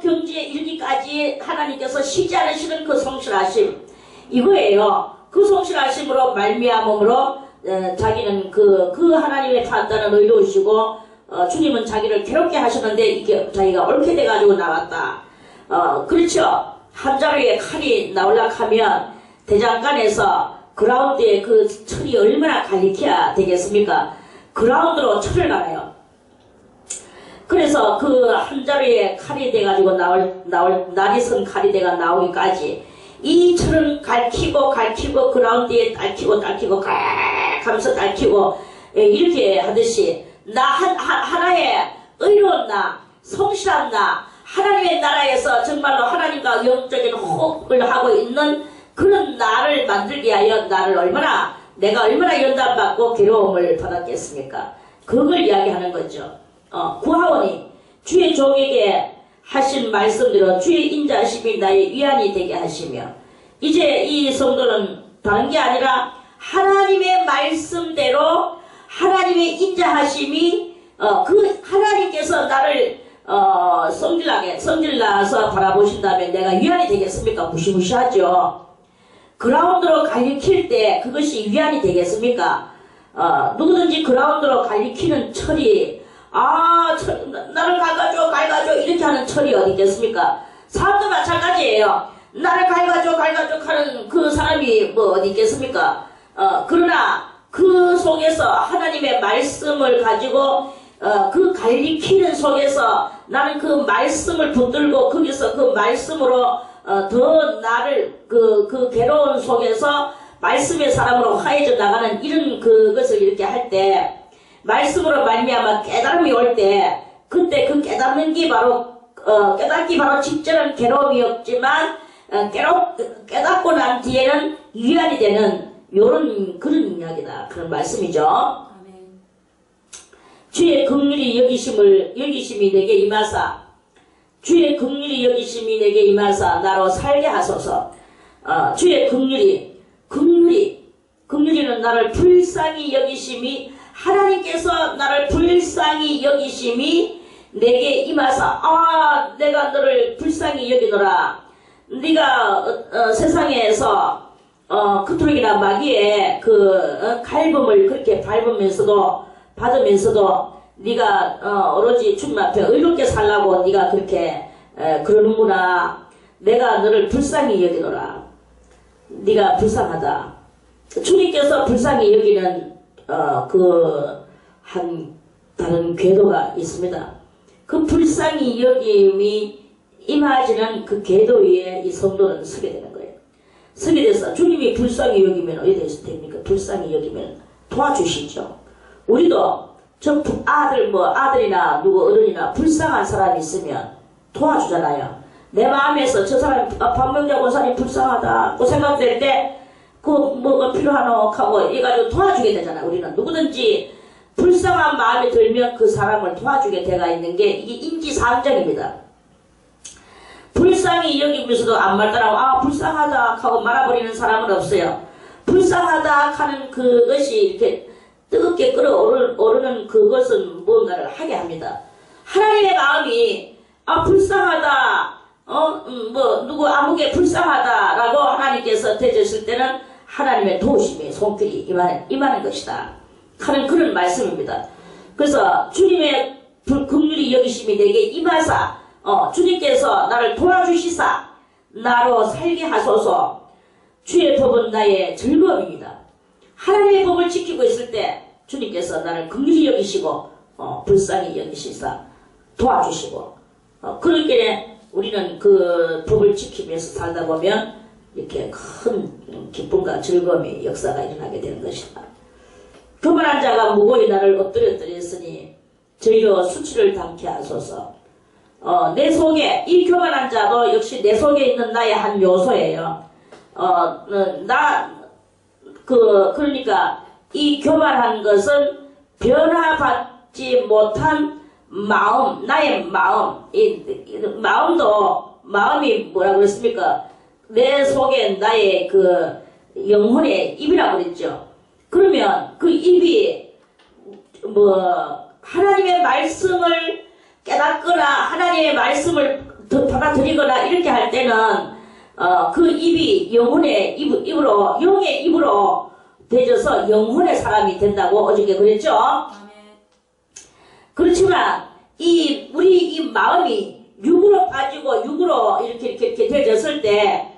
경지에 이르기까지 하나님께서 쉬지 않으시는 그 성실하심, 이거예요. 그 성실하심으로 말미암음으로 자기는 그 하나님의 판단은 의로우시고 주님은 자기를 괴롭게 하셨는데 이게 자기가 옳게 돼가지고 나왔다. 그렇죠. 한 자루에 칼이 나오려고 하면 대장간에서 그라운드에 그 철이 얼마나 갈리켜야 되겠습니까? 그라운드로 철을 갈아요. 그래서 그 한 자루에 칼이 돼가지고 나올 날이 선 칼이 돼가 나오기까지 이 철은 갈키고 그라운드에 딸키고 하면서 딸키고 이렇게 하듯이 나 하나의 의로운 나, 성실한 나, 하나님의 나라에서 정말로 하나님과 영적인 호흡을 하고 있는 그런 나를 만들기 위하여 내가 얼마나 연단받고 괴로움을 받았겠습니까? 그걸 이야기하는 거죠. 구하오니 주의 종에게 하신 말씀대로 주의 인자하심이 나의 위안이 되게 하시며, 이제 이 성도는 다른 게 아니라 하나님의 말씀대로 하나님의 인자하심이 그 하나님께서 나를 성질나서 바라보신다면 내가 위안이 되겠습니까? 무시무시하죠. 그라운드로 갈리킬 때 그것이 위안이 되겠습니까? 누구든지 그라운드로 갈리키는 철이 나를 갈가줘 이렇게 하는 철이 어디 있겠습니까? 사람도 마찬가지예요. 나를 갈가줘 하는 그 사람이 뭐 어디 있겠습니까? 그러나 그 속에서 하나님의 말씀을 가지고 그 갈리키는 속에서 나는 그 말씀을 붙들고 거기서 그 말씀으로 더 나를 그 괴로운 속에서 말씀의 사람으로 화해져 나가는 이런 그것을 이렇게 할 때, 말씀으로 말미암아 깨달음이 올 때, 그때 그 깨닫는 게 바로 깨닫기 바로 직전은 괴로움이 없지만 깨닫고 난 뒤에는 위안이 되는 요런 그런 이야기다, 그런 말씀이죠. 아멘. 주의 긍휼히 여기심이 내게 임하사, 주의 긍휼히 여기심이 내게 임하사 나로 살게 하소서. 주의 긍휼히는 나를 불쌍히 여기심이 하나님께서 나를 불쌍히 여기심이 내게 임하사 내가 너를 불쌍히 여기노라. 네가 세상에서 그토록이나 마귀의 갈범을 그렇게 받으면서도 네가 오로지 주님 앞에 의롭게 살라고 네가 그렇게 그러는구나. 내가 너를 불쌍히 여기노라. 네가 불쌍하다. 주님께서 불쌍히 여기는 다른 궤도가 있습니다. 그 불쌍히 여김이 임하지는 그 궤도 위에 이 성도는 서게 되는 거예요. 서게 돼서 주님이 불쌍히 여기면 어디 됩니까? 불쌍히 여기면 도와주시죠. 우리도 아들이나 누구 어른이나 불쌍한 사람이 있으면 도와주잖아요. 내 마음에서 저 사람 박명자 권사님 불쌍하다 그 생각될 때 뭐가 필요하노 하고 이래가지고 도와주게 되잖아. 우리는 누구든지 불쌍한 마음이 들면 그 사람을 도와주게 돼가 있는 게 이게 인지상정입니다. 불쌍히 여기면서도 안 말따라고 불쌍하다 하고 말아버리는 사람은 없어요. 불쌍하다 하는 그것이 이렇게 뜨겁게 끓어오르는 그것은 무언가를 하게 합니다. 하나님의 마음이 불쌍하다 누구 아무개 불쌍하다라고 하나님께서 되셨을 때는 하나님의 도우심의 손길이 임하는 것이다 하는 그런 말씀입니다. 그래서 주님의 긍휼히 여기심이 내게 임하사 주님께서 나를 도와주시사 나로 살게 하소서. 주의 법은 나의 즐거움입니다. 하나님의 법을 지키고 있을 때 주님께서 나를 긍휼히 여기시고 불쌍히 여기시사 도와주시고 그렇게 우리는 그 법을 지키면서 살다 보면 이렇게 큰 기쁨과 즐거움의 역사가 일어나게 되는 것이다. 교만한 자가 무고히 나를 엎드렸으니 저희로 수치를 담게 하소서. 내 속에 이 교만한 자도 역시 내 속에 있는 나의 한 요소예요. 그러니까 이 교만한 것은 변화받지 못한 마음, 나의 마음, 마음이 뭐라고 그랬습니까? 내 속에 나의 영혼의 입이라고 그랬죠. 그러면 그 입이 하나님의 말씀을 깨닫거나 하나님의 말씀을 받아들이거나 이렇게 할 때는 그 입이 영의 입으로 되져서 영혼의 사람이 된다고 어저께 그랬죠. 그렇지만 우리 이 마음이 육으로 빠지고 육으로 이렇게 되졌을 때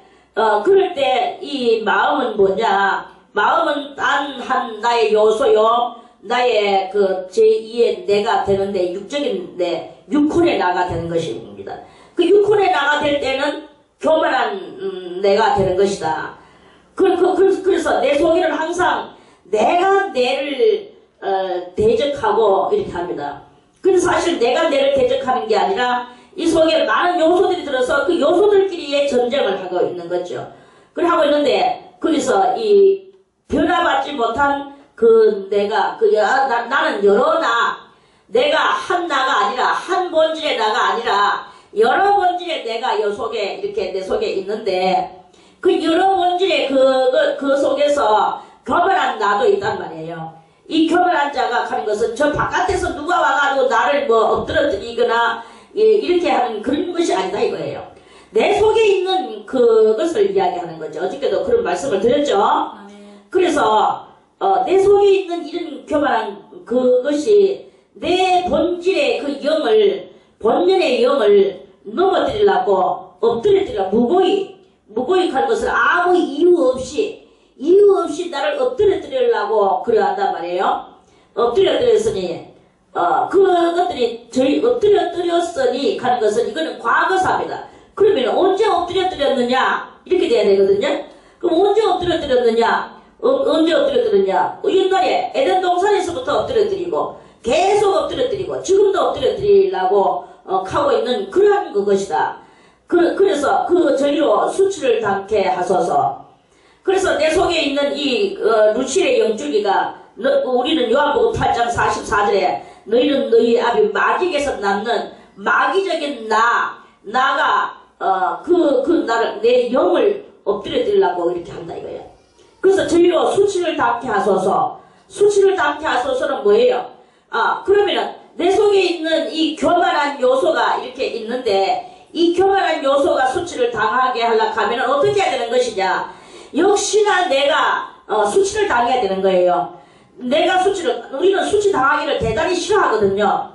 그럴 때 이 마음은 뭐냐? 마음은 단 한 나의 요소요. 나의 제2의 내가 되는데 육적인 육혼의 나가 되는 것입니다. 그 육혼의 나가 될 때는 교만한 내가 되는 것이다. 그래서 내 속에는 항상 내가 내를 대적하고 이렇게 합니다. 그래서 사실 내가 내를 대적하는 게 아니라 이 속에 많은 요소들이 들어서 그 요소들끼리의 전쟁을 하고 있는 거죠. 그걸 하고 있는데 거기서 이 변화받지 못한 나는 여러 내가 한 나가 아니라 한 본질의 나가 아니라 여러 본질의 내가 요 속에 이렇게 내 속에 있는데 그 여러 본질의 그 속에서 교만한 나도 있단 말이에요. 이 교만한 자가 하는 것은 저 바깥에서 누가 와가지고 나를 엎드러뜨리거나 이렇게 하는 그런 것이 아니다 이거예요. 내 속에 있는 그것을 이야기하는 거죠. 어저께도 그런 말씀을 드렸죠. 그래서 내 속에 있는 이런 교만한 그것이 내 본질의 본연의 영을 넘어뜨리려고 엎드려뜨리려고 무고히 하는 것을 아무 이유 없이 나를 엎드려뜨리려고 그래한단 말이에요. 엎드려뜨렸으니 그것들이 저희 엎드려뜨렸으니 하는 것은 이거는 과거사입니다. 그러면 언제 엎드려뜨렸느냐 이렇게 돼야 되거든요. 그럼 언제 엎드려뜨렸느냐? 언제 엎드려뜨렸냐? 옛날에 에덴 동산에서부터 엎드려뜨리고 계속 엎드려뜨리고 지금도 엎드려뜨리려고 하고 있는 그러한 그것이다. 그래서 저희로 수치를 담게 하소서. 그래서 내 속에 있는 이 루칠의 영줄기가 우리는 요한복음 8장 44절에 너희는 너희 아비 마귀에게서 낳는 마귀적인 나가 나를 내 영을 엎드려뜨리려고 이렇게 한다 이거예요. 그래서 저희로 수치를 담게 하소서. 수치를 당케 하소서는 뭐예요? 그러면은 내 속에 있는 이 교만한 요소가 이렇게 있는데 이 교만한 요소가 수치를 당하게 하려고 하면 어떻게 해야 되는 것이냐? 역시나 내가 수치를 당해야 되는 거예요. 우리는 수치 당하기를 대단히 싫어하거든요.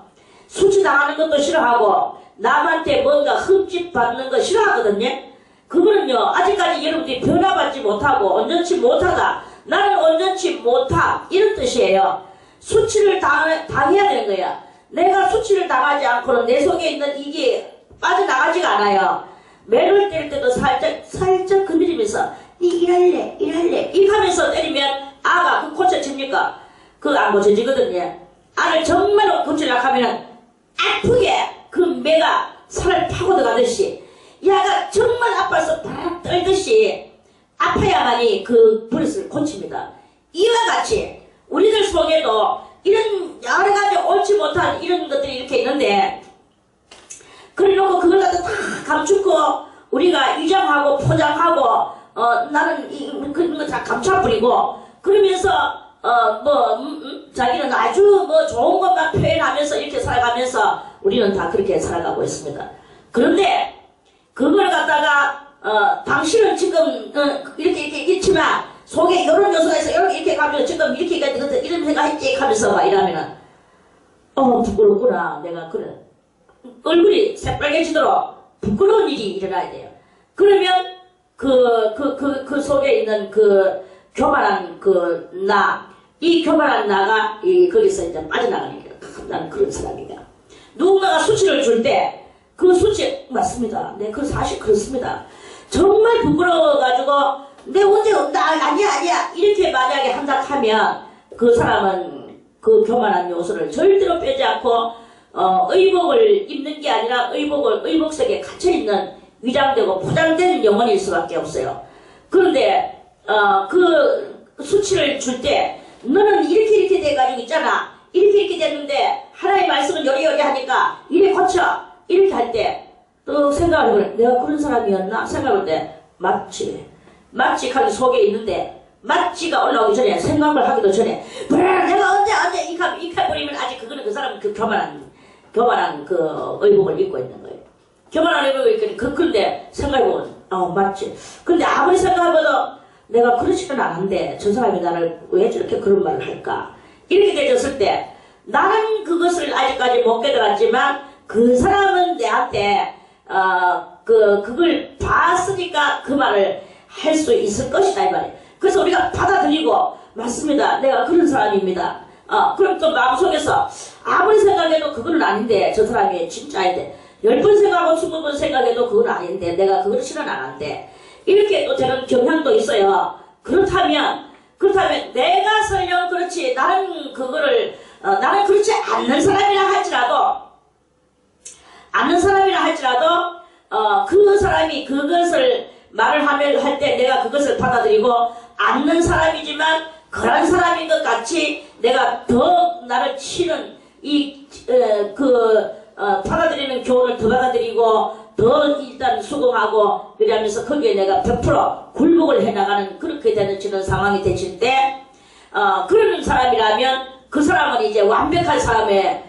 수치 당하는 것도 싫어하고 남한테 뭔가 흠집 받는 거 싫어하거든요. 그거는요, 아직까지 여러분들이 변화받지 못하고 온전치 못하다. 나는 온전치 못하. 이런 뜻이에요. 수치를 당해야 되는 거야. 내가 수치를 당하지 않고는 내 속에 있는 이게 빠져나가지가 않아요. 매를 때릴 때도 살짝 건드리면서 일할래 이렇게 하면서 때리면 아가 고쳐집니까? 그거 안 고쳐지거든요. 아를 정말로 고치려고 하면 아프게 그 매가 살을 파고 들어가듯이 야가 정말 아파서 바락 떨듯이 아파야만이 그 버릇을 고칩니다. 이와 같이 우리들 속에도 이런 여러 가지 옳지 못한 이런 것들이 이렇게 있는데 그래놓고 그걸 갖다 다 감추고 우리가 위장하고 포장하고 나는 그런 거 다 감춰버리고 그러면서 자기는 아주 좋은 것만 표현하면서 이렇게 살아가면서 우리는 다 그렇게 살아가고 있습니다. 그런데 그걸 갖다가 당신은 지금 이렇게 있지만 속에 이런 요소가 있어 이렇게 가면 지금 이렇게 이런 생각했지 하면서 막 이러면은 부끄럽구나. 내가 그래 얼굴이 새빨개지도록 부끄러운 일이 일어나야 돼요. 그러면 그 속에 있는 그 교만한 이 교만한 나가 거기서 이제 빠져나가니까 나는 그런 사람이야. 누군가가 수치를 줄 때 그 수치 맞습니다. 네, 그 사실 그렇습니다. 정말 부끄러워가지고 내 언제 아니야 이렇게 만약에 한다 하면 그 사람은 그 교만한 요소를 절대로 빼지 않고 의복을 입는 게 아니라 의복 속에 갇혀있는 위장되고 포장되는 영혼일 수밖에 없어요. 그런데 그 수치를 줄 때 너는 이렇게 돼가지고 있잖아. 이렇게 됐는데 하나의 말씀은 요리요리 하니까 이래 고쳐 이렇게 할 때 또 생각을 해보면 내가 그런 사람이었나 생각할 때 맞지 하기 속에 있는데 맞지가 올라오기 전에 생각을 하기도 전에 내가 언제 이카 버리면 아직 그거는 그 사람은 그 교만한 그 의복을 입고 있는 거예요. 교만한 의복을 입고 있는 그런데 생각해보면 맞지. 근데 아무리 생각해봐도 내가 그러지는 않은데 저 사람이 나를 왜 저렇게 그런 말을 할까 이렇게 되졌을 때 나는 그것을 아직까지 못 깨달았지만 그 사람은 내한테 그걸 봤으니까 그 말을 할 수 있을 것이다 이 말이에요. 그래서 우리가 받아들이고 맞습니다. 내가 그런 사람입니다. 그럼 또 마음속에서 아무리 생각해도 그건 아닌데 저 사람이 진짜인데 10번 생각하고 20번 생각해도 그건 아닌데 내가 그렇지는 않은데 이렇게 또 되는 경향도 있어요. 그렇다면 내가 설령 그렇지 나는 그렇지 않는 사람이라 할지라도 그 사람이 그것을 말을 할 때 내가 그것을 받아들이고 않는 사람이지만 그런 사람인 것 같이 내가 더 나를 치는 받아들이는 교훈을 더 받아들이고 더 일단 수긍하고 그러면서 거기에 내가 100% 굴복을 해나가는 그렇게 되는 상황이 되실 때 그런 사람이라면 그 사람은 이제 완벽한 사람의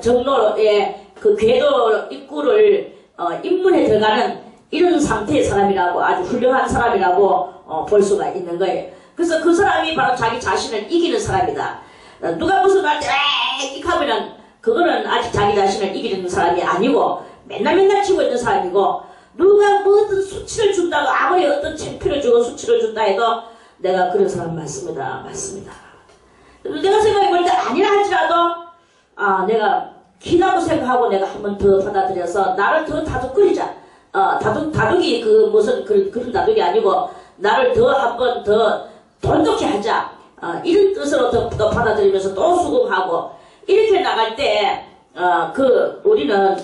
정로의 궤도 입구를 입문에 들어가는 이런 상태의 사람이라고 아주 훌륭한 사람이라고 볼 수가 있는 거예요. 그래서 그 사람이 바로 자기 자신을 이기는 사람이다. 누가 무슨 말 때 이렇게 하면은 그거는 아직 자기 자신을 이기는 사람이 아니고 맨날 치고 있는 사람이고 누가 뭐 어떤 수치를 준다고 아무리 어떤 창피를 주고 수치를 준다 해도 내가 그런 사람 맞습니다. 내가 생각해볼 때 아니라 할지라도 내가 기다고 생각하고 내가 한 번 더 받아들여서 나를 더 다독거리자. 다독이 무슨 그런 다독이 아니고 나를 더 한 번 더 돈독히 하자. 이런 뜻으로 더 받아들이면서 또 수긍하고 이렇게 나갈 때 우리는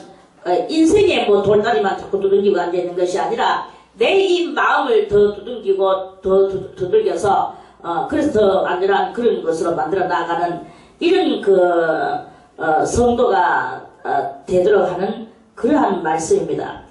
인생에 뭐 돌다리만 자꾸 두들기고 앉아있는 것이 아니라 내 이 마음을 더 두들기고 더 두들겨서 그래서 더 안전한 그런 것으로 만들어 나가는 이런 성도가 되도록 하는 그러한 말씀입니다.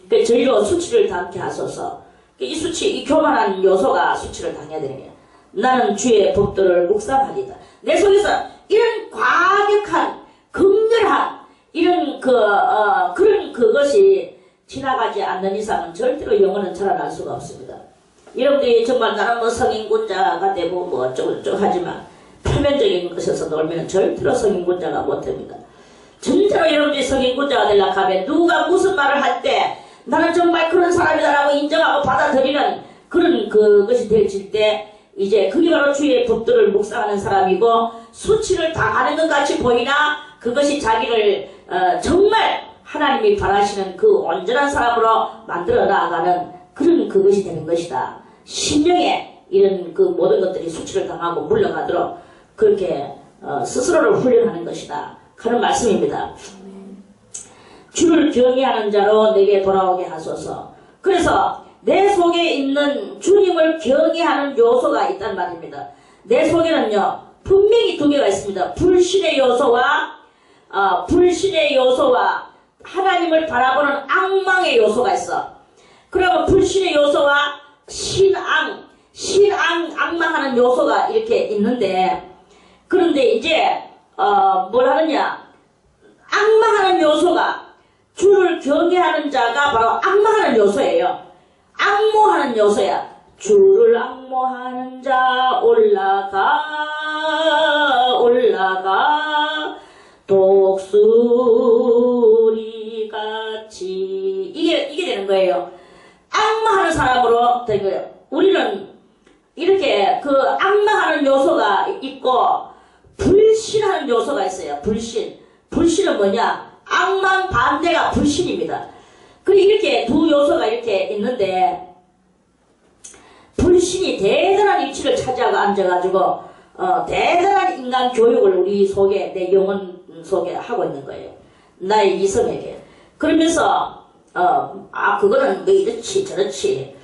저희로 수치를 당케 하소서. 이 교만한 요소가 수치를 당해야 되는 거예요. 나는 주의 법도를 묵상하리다. 내 속에서 이런 과격한 극렬한 이런 그런 그것이 지나가지 않는 이상은 절대로 영혼은 자라날 수가 없습니다. 여러분들이 정말 나는 뭐 성인군자가 되고 뭐 어쩌고저쩌고 하지만 표면적인 것에서 놀면 절대로 성인군자가 못됩니다. 진짜로 여러분들이 성인군자가 되려고 하면 누가 무슨 말을 할 때 나는 정말 그런 사람이다라고 인정하고 받아들이는 그런 그것이 되어질 때 이제 그게 바로 주의 법도를 묵상하는 사람이고 수치를 당하는 것 같이 보이나 그것이 자기를 정말 하나님이 바라시는 그 온전한 사람으로 만들어 나가는 그런 그것이 되는 것이다. 심령에 이런 그 모든 것들이 수치를 당하고 물러가도록 그렇게 스스로를 훈련하는 것이다 하는 말씀입니다. 주를 경외하는 자로 내게 돌아오게 하소서. 그래서 내 속에 있는 주님을 경외하는 요소가 있단 말입니다. 내 속에는요 분명히 두 개가 있습니다. 불신의 요소와 하나님을 바라보는 악망의 요소가 있어. 그리고 불신의 요소와 악망하는 요소가 이렇게 있는데, 그런데 이제 뭘 하느냐, 악망하는 요소가 주를 경외하는 자가 바로 악망하는 요소예요. 악모하는 요소야. 주를 악모하는 자 올라가 독수리같이 이게 되는 거예요. 악마하는 사람으로 된 거예요. 우리는 이렇게 그 악마하는 요소가 있고 불신하는 요소가 있어요. 불신은 뭐냐? 악망 반대가 불신입니다. 그리고 이렇게 두 요소가 이렇게 있는데 불신이 대단한 위치를 차지하고 앉아가지고 대단한 인간 교육을 우리 속에 내 영혼 속에 하고 있는 거예요. 나의 이성에게. 그러면서 그거는 왜 이렇지 저렇지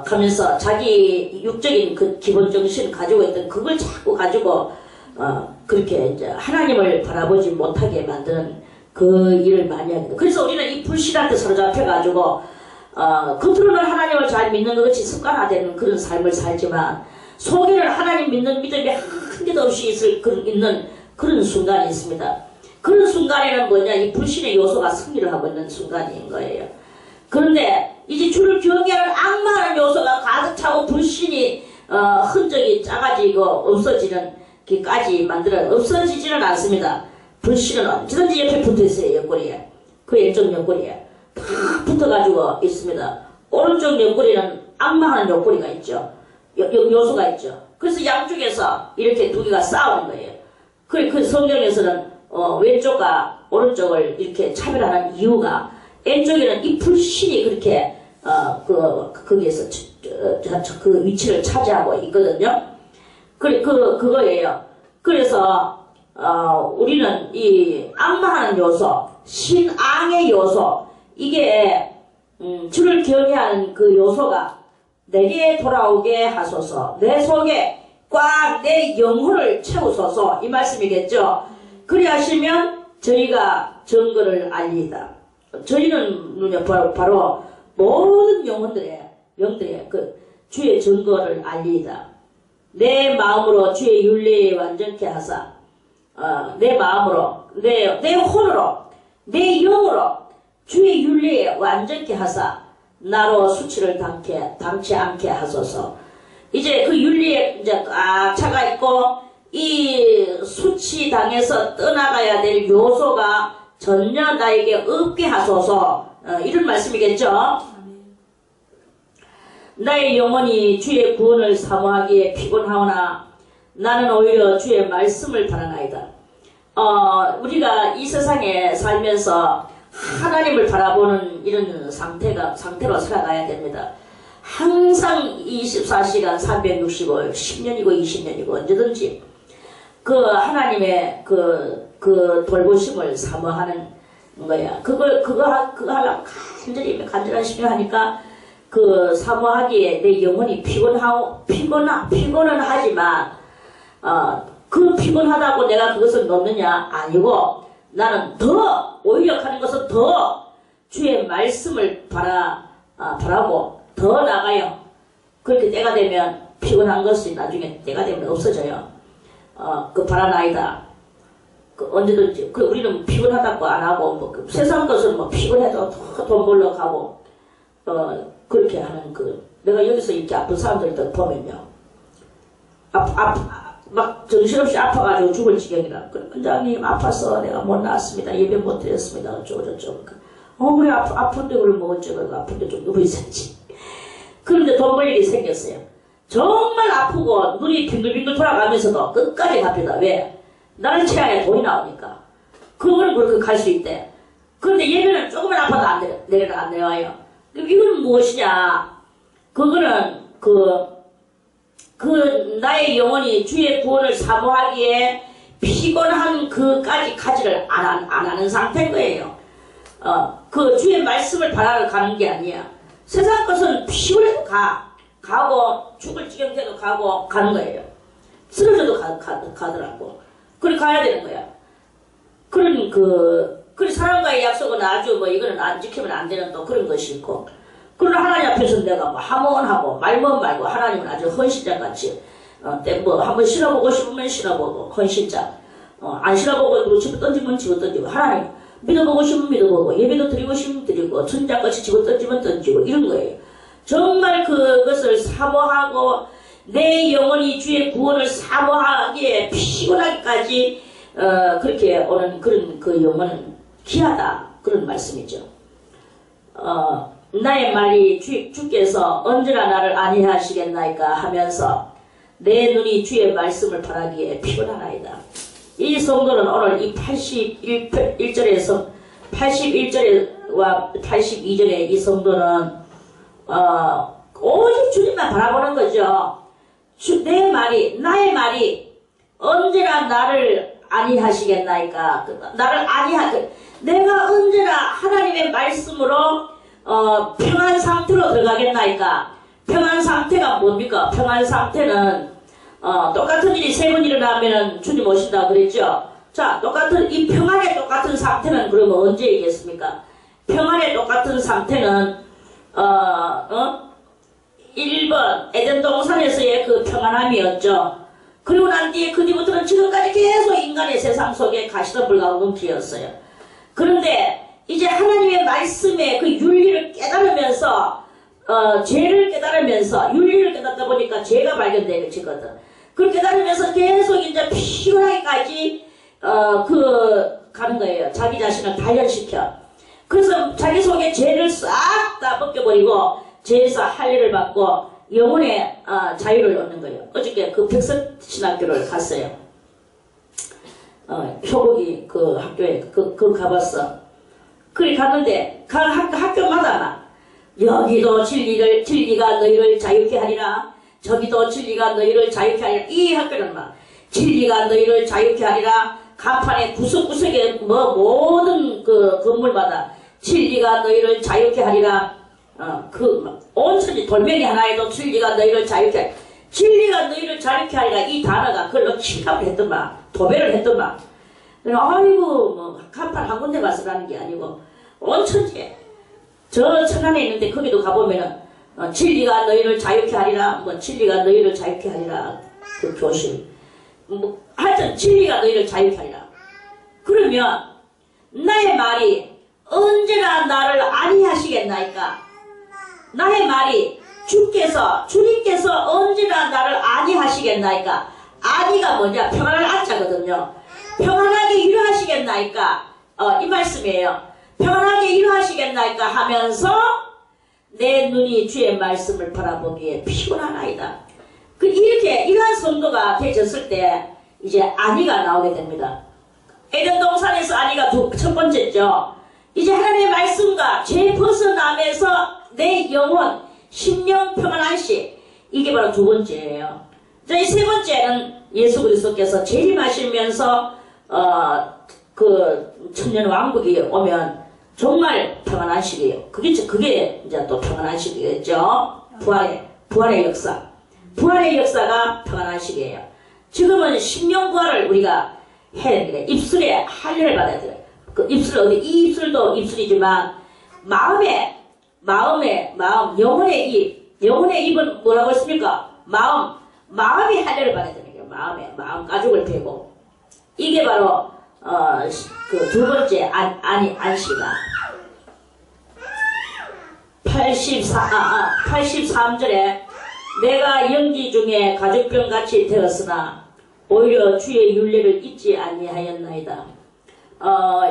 하면서 자기 육적인 그 기본 정신을 가지고 있던 그걸 자꾸 가지고 그렇게 이제 하나님을 바라보지 못하게 만드는 그 일을 많이 합니다. 그래서 우리는 이 불신한테 사로잡혀가지고 겉으로는 하나님을 잘 믿는 것 같이 습관화되는 그런 삶을 살지만 속에는 하나님 믿는 믿음이 한 개도 없이 있는 그런 순간이 있습니다. 그런 순간에는 뭐냐, 이 불신의 요소가 승리를 하고 있는 순간인 거예요. 그런데 이제 주를 경외하는 악마하는 요소가 가득 차고 불신이 흔적이 작아지고 없어지는 기까지 만들어 없어지지는 않습니다. 불신은 언제든지 옆에 붙어있어요. 옆구리에. 그 왼쪽 옆구리에 다 붙어가지고 있습니다. 오른쪽 옆구리는 악마하는 옆구리가 있죠. 요소가 있죠. 그래서 양쪽에서 이렇게 두 개가 싸우는 거예요. 그 성경에서는 왼쪽과 오른쪽을 이렇게 차별하는 이유가 왼쪽에는 이 불신이 그렇게 거기에서 그 위치를 차지하고 있거든요. 그거예요. 그래서 우리는 이 악마하는 요소, 신앙의 요소, 이게 주를 경외하는 그 요소가 내게 돌아오게 하소서. 내 속에 꽉 내 영혼을 채우소서, 이 말씀이겠죠. 그리하시면 저희가 정거를 알리이다. 저희는 바로 모든 영혼들의 그 주의 정거를 알리이다. 내 마음으로 주의 윤례에 완전케 하사, 내 마음으로, 내 혼으로, 내 영으로 주의 윤례에 완전케 하사 나로 수치를 당치 않게 하소서. 이제 그 윤리에 이제 꽉 차가 있고 이 수치 당해서 떠나가야 될 요소가 전혀 나에게 없게 하소서, 이런 말씀이겠죠. 나의 영혼이 주의 구원을 사모하기에 피곤하오나 나는 오히려 주의 말씀을 바라나이다. 우리가 이 세상에 살면서 하나님을 바라보는 이런 상태로 살아가야 됩니다. 항상 24시간 365일 10년이고 20년이고 언제든지 그 하나님의 그 돌보심을 사모하는 거야. 그거 하려고 간절한 심령하니까 그 사모하기에 내 영혼이 피곤은 하지만 그 피곤하다고 내가 그것을 놓느냐? 아니고 나는 오히려 하는 것은 더 주의 말씀을 바라고 더 나가요. 그렇게 때가 되면 피곤한 것이 나중에 때가 되면 없어져요. 그 바라나이다. 그 언제든지 그 우리는 피곤하다고 안 하고 그 세상 것은 피곤해도 돈 벌러 가고 그렇게 하는 내가 여기서 이렇게 아픈 사람들을 보면요. 막 정신없이 아파가지고 죽을 지경이라. 그래, 원장님 아파서 내가 못 나왔습니다. 예배 못 드렸습니다. 어쩌고저쩌고. 그래 아픈데 그걸 뭐 어쩌고 아픈데 좀 누워 있었지. 그런데 돈 벌 일이 생겼어요. 정말 아프고 눈이 빙글빙글 돌아가면서도 끝까지 갑니다. 왜? 나는 체하에 돈이 나오니까. 그거는 그렇게 갈 수 있대. 그런데 예배는 조금만 아파도 안 내려와요. 그럼 이거는 무엇이냐? 그거는 나의 영혼이 주의 구원을 사모하기에 피곤한 그까지 가지를 안 하는 상태인 거예요. 그 주의 말씀을 바라러 가는 게 아니야. 세상 것은 피곤해도 가고 죽을 지경 돼도 가는 거예요. 쓰러져도 가더라고. 그래 가야 되는 거야. 그런 사람과의 약속은 아주 이거는 안 지키면 안 되는 또 그런 것이 있고. 그러나 하나님 앞에서 내가 하모하고 말면 말고 하나님은 아주 헌신자같이 한번 실어보고 싶으면 실어보고 헌신자. 안 실어보고 집어 던지면 집어 던지고 하나님 믿어보고 싶으면 믿어보고 예배도 드리고 싶으면 드리고 천장같이 집어 던지면 던지고 이런 거예요. 정말 그것을 사모하고 내 영혼이 주의 구원을 사모하기에 피곤하기까지 그렇게 오는 그런 그 영혼은 귀하다 그런 말씀이죠. 나의 말이 주께서 언제나 나를 안위하시겠나이까 하면서 내 눈이 주의 말씀을 바라기에 피곤하나이다. 이 성도는 오늘 이 81절에서 81절과 82절의 이 성도는 오직 주님만 바라보는 거죠. 나의 말이 언제나 나를 안위하시겠나이까. 내가 언제나 하나님의 말씀으로 평안 상태로 들어가겠나이까. 평안 상태가 뭡니까? 평안 상태는 똑같은 일이 세 번 일어나면은 주님 오신다고 그랬죠. 자, 이 평안의 똑같은 상태는 그러면 언제이겠습니까? 평안의 똑같은 상태는 1번 에덴 동산에서의 그 평안함이었죠. 그리고 난 뒤에 그 뒤부터는 지금까지 계속 인간의 세상 속에 가시던 불가운 길이었어요. 그런데 이제 하나님의 말씀의 그 윤리를 깨달으면서 죄를 깨달으면서 윤리를 깨닫다 보니까 죄가 발견되거든. 그걸 깨달으면서 계속 이제 피곤하기까지 가는 거예요. 자기 자신을 단련시켜. 그래서 자기 속에 죄를 싹 다 벗겨버리고 죄에서 할례를 받고 영혼의 자유를 얻는 거예요. 어저께 그 백석신학교를 갔어요. 효국이 그 학교에 가봤어. 그래 갔는데 학교마다 막 여기도 진리가 너희를 자유케 하리라. 저기도 진리가 너희를 자유케 하리라. 이 학교는 막 진리가 너희를 자유케 하리라. 간판에 구석구석에 모든 그 건물마다 진리가 너희를 자유케 하리라. 온천지 돌멩이 하나에도 진리가 너희를 자유케 하리라. 진리가 너희를 자유케 하리라. 이 단어가 그걸로 칭함을 했더만 도배를 했더만. 아이고 간판 한 군데 말씀하는 게 아니고 온천지에 저 천안에 있는데 거기도 가보면은 진리가 너희를 자유케 하리라. 진리가 너희를 자유케 하리라. 그 교실 하여튼 진리가 너희를 자유케 하리라. 그러면 나의 말이 언제나 나를 안위하시겠나이까. 나의 말이 주님께서 언제나 나를 안위하시겠나이까. 안위가 뭐냐? 평안을 안자거든요. 평안하게 일하시겠나이까. 이 말씀이에요. 평안하게 일하시겠나이까 하면서 내 눈이 주의 말씀을 바라보기에 피곤하나이다. 이렇게 이러한 성도가 되졌을 때 이제 안위가 나오게 됩니다. 에덴 동산에서 안위가 첫 번째죠. 이제 하나님의 말씀과 죄 벗어나면서 내 영혼, 심령 평안한시, 이게 바로 두 번째예요. 자, 이 세 번째는 예수 그리스도께서 재림하시면서 그 천년 왕국이 오면 정말 평안한 시기예요. 그게 이제 또 평안한 시기겠죠. 부활의 역사. 부활의 역사가 평안한 시기예요. 지금은 심령 부활을 우리가 해야 됩니다. 입술에 할례를 받아야 돼요. 그 입술 이 입술도 입술이지만 마음, 영혼의 입은 뭐라고 했습니까? 마음이 할례를 받아야 되는 거예요. 마음 가죽을 베고. 이게 바로 그 두 번째 안시다. 83절에 내가 영기 중에 가죽병같이 되었으나 오히려 주의 율례를 잊지 아니하였나이다.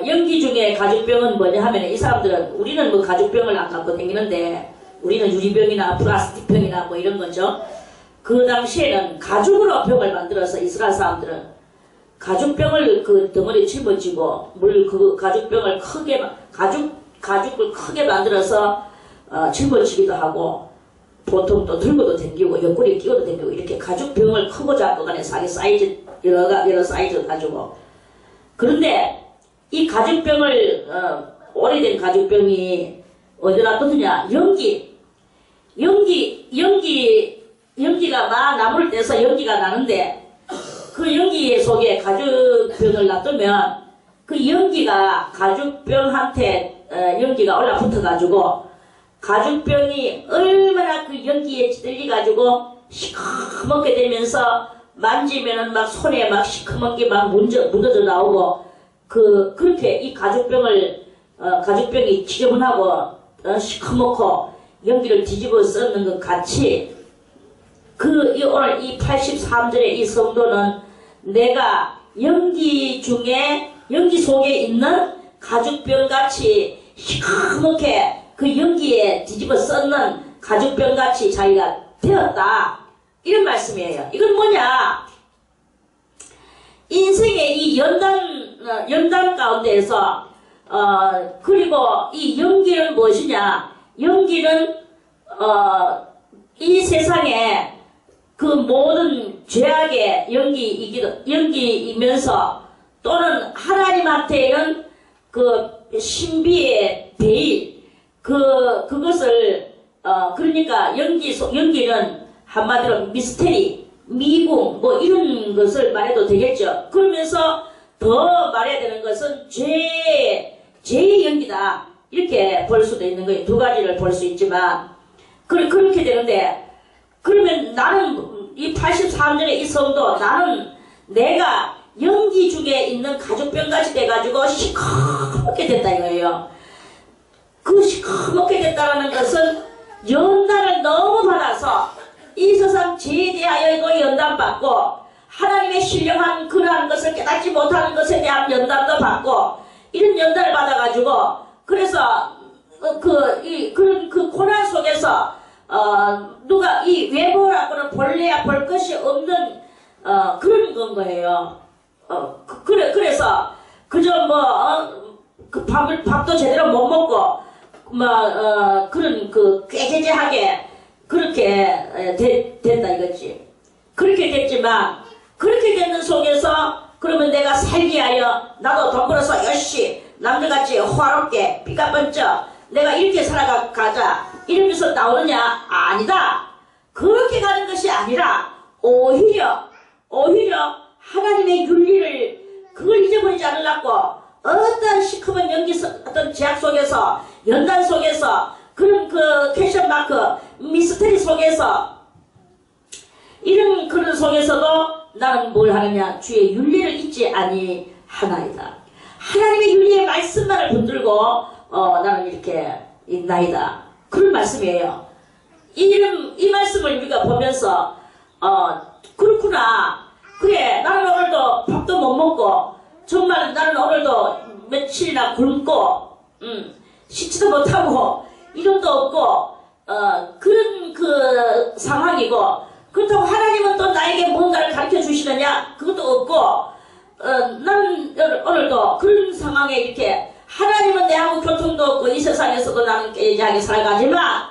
영기 중에 가죽병은 뭐냐 하면 이 사람들은 우리는 뭐 가죽병을 안 갖고 다니는데 우리는 유리병이나 플라스틱병이나 뭐 이런 거죠. 그 당시에는 가죽으로 병을 만들어서 이스라엘 사람들은 가죽병을 그 덩어리에 짊어지고 그 가죽병을 가죽을 크게 만들어서 짊어지기도 하고 보통 또 들고도 댕기고 옆구리에 끼고도 댕기고 이렇게 가죽병을 크고 작고 간에 자기 사이즈 여러 사이즈 가지고. 그런데 이 가죽병을 오래된 가죽병이 어디다 떴느냐? 연기가 막 나무를 떼서 연기가 나는데 그 연기 속에 가죽병을 놔두면 그 연기가 가죽병한테 연기가 올라붙어가지고 가죽병이 얼마나 그 연기에 찌들려가지고 시커멓게 되면서 만지면은 막 손에 막 시커멓게 막 묻어져 나오고 그렇게 이 가죽병이 지저분하고 시커멓고 연기를 뒤집어 썼는 것 같이 오늘 이 83절의 이 성도는 내가 연기 속에 있는 가죽병같이 시커멓게 그 연기에 뒤집어 썼는 가죽병같이 자기가 되었다. 이런 말씀이에요. 이건 뭐냐? 인생의 이 연단 가운데에서 그리고 이 연기는 무엇이냐? 연기는 이 세상에 그 모든 죄악의 연기이면서 또는 하나님한테는 그 신비의 베일 그것을 그러니까 연기는 한마디로 미스테리, 미궁 뭐 이런 것을 말해도 되겠죠. 그러면서 더 말해야 되는 것은 죄의 연기다. 이렇게 볼 수도 있는 거예요. 두 가지를 볼 수 있지만 그렇게 되는데 그러면 나는 이 83년의 이 성도 나는 내가 연기 중에 있는 가죽병같이 돼가지고 시커멓게 됐다 이거예요. 그 시커멓게 됐다라는 것은 연단을 너무 받아서 이 세상 죄에 대하여 연단받고 하나님의 신령한 그러한 것을 깨닫지 못하는 것에 대한 연단도 받고 이런 연단을 받아가지고 그래서 그 고난 속에서 누가 이 외모라고는 볼래야 볼 것이 없는 그런 건 거예요. 그래서 그저 그 밥도 제대로 못 먹고 그런 꾀죄죄하게 그렇게 된다 이거지. 그렇게 됐지만 그렇게 되는 속에서 그러면 내가 살기 위하여 나도 돈 벌어서 열심히 남들같이 화롭게 피가 번쩍 내가 이렇게 살아가자 이러면서 나오느냐? 아니다. 그렇게 가는 것이 아니라 오히려 하나님의 윤리를 그걸 잊어버리지 않으려고 어떤 시커먼 연기 어떤 제약 속에서 연단 속에서 그런 그 퀘션 마크 미스터리 속에서 이런 그런 속에서도 나는 뭘 하느냐? 주의 윤리를 잊지 아니하나이다. 하나님의 윤리의 말씀만을 붙들고 나는 이렇게 있나이다. 그런 말씀이에요. 이 말씀을 우리가 보면서 그렇구나. 그래 나는 오늘도 밥도 못 먹고 정말 나는 오늘도 며칠이나 굶고 씻지도 못하고 이름도 없고 그런 그 상황이고 그렇다고 하나님은 또 나에게 뭔가를 가르쳐 주시느냐? 그것도 없고 나는 오늘도 그런 상황에 이렇게 하나님은 내하고 교통도 없고 이 세상에서도 나는 깨지하게 살아가지만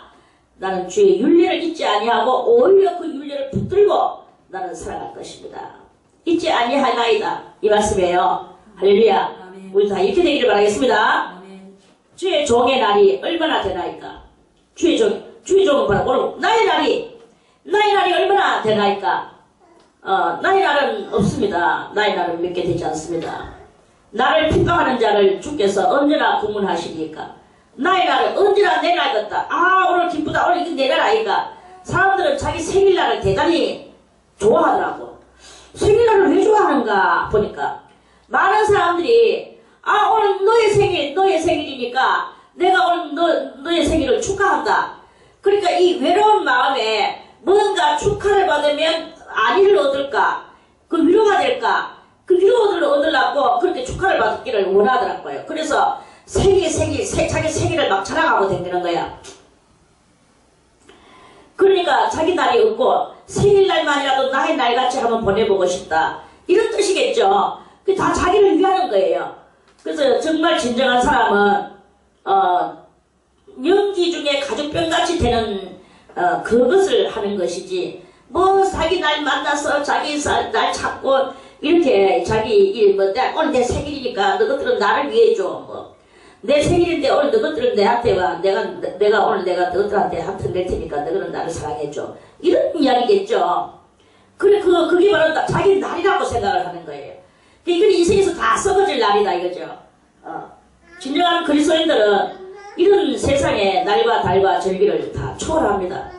나는 주의 윤리를 잊지 아니하고 오히려 그 윤리를 붙들고 나는 살아갈 것입니다. 잊지 아니하나이다. 이 말씀이에요. 할렐루야. 아멘. 우리 다 이렇게 되기를 바라겠습니다. 아멘. 주의 종의 날이 얼마나 되나이까? 주의 종은 바로 오늘 나의 날이 얼마나 되나이까? 나의 날은 없습니다. 나의 날은 몇 개 되지 않습니다. 나를 핍박하는 자를 주께서 언제나 구문하시니까 나의 날은 언제나 내 날 같다. 오늘 기쁘다. 오늘 이게 내 날 아이가 사람들은 자기 생일날을 대단히 좋아하더라고. 생일날을 왜 좋아하는가 보니까 많은 사람들이 오늘 너의 생일이니까 내가 오늘 너의 생일을 축하한다. 그러니까 이 외로운 마음에 뭔가 축하를 받으면 안위를 얻을까? 그 위로가 될까? 그 위로를 얻으려고 그렇게 축하를 받기를 원하더라고요. 그래서 자기 생일을 막 자랑하고 다니는 거야. 그러니까 자기 날이 없고 생일날만이라도 나의 날같이 한번 보내보고 싶다. 이런 뜻이겠죠. 그게 다 자기를 위하는 거예요. 그래서 정말 진정한 사람은 연기 중에 가죽병같이 되는 그것을 하는 것이지 뭐 자기 날 만나서 자기 날 찾고 이렇게 자기 일 오늘 내 생일이니까 너희들은 나를 위해 줘. 뭐 내 생일인데 오늘 너희들은 내한테 와. 내가 오늘 너희들한테 한턱 낼 테니까 너희는 나를 사랑해줘. 이런 이야기겠죠. 그래 그게 바로 자기 날이라고 생각을 하는 거예요. 이건 인생에서 다 썩어질 날이다 이거죠. 진정한 그리스도인들은 이런 세상의 날과 달과 절기를 다 초월합니다.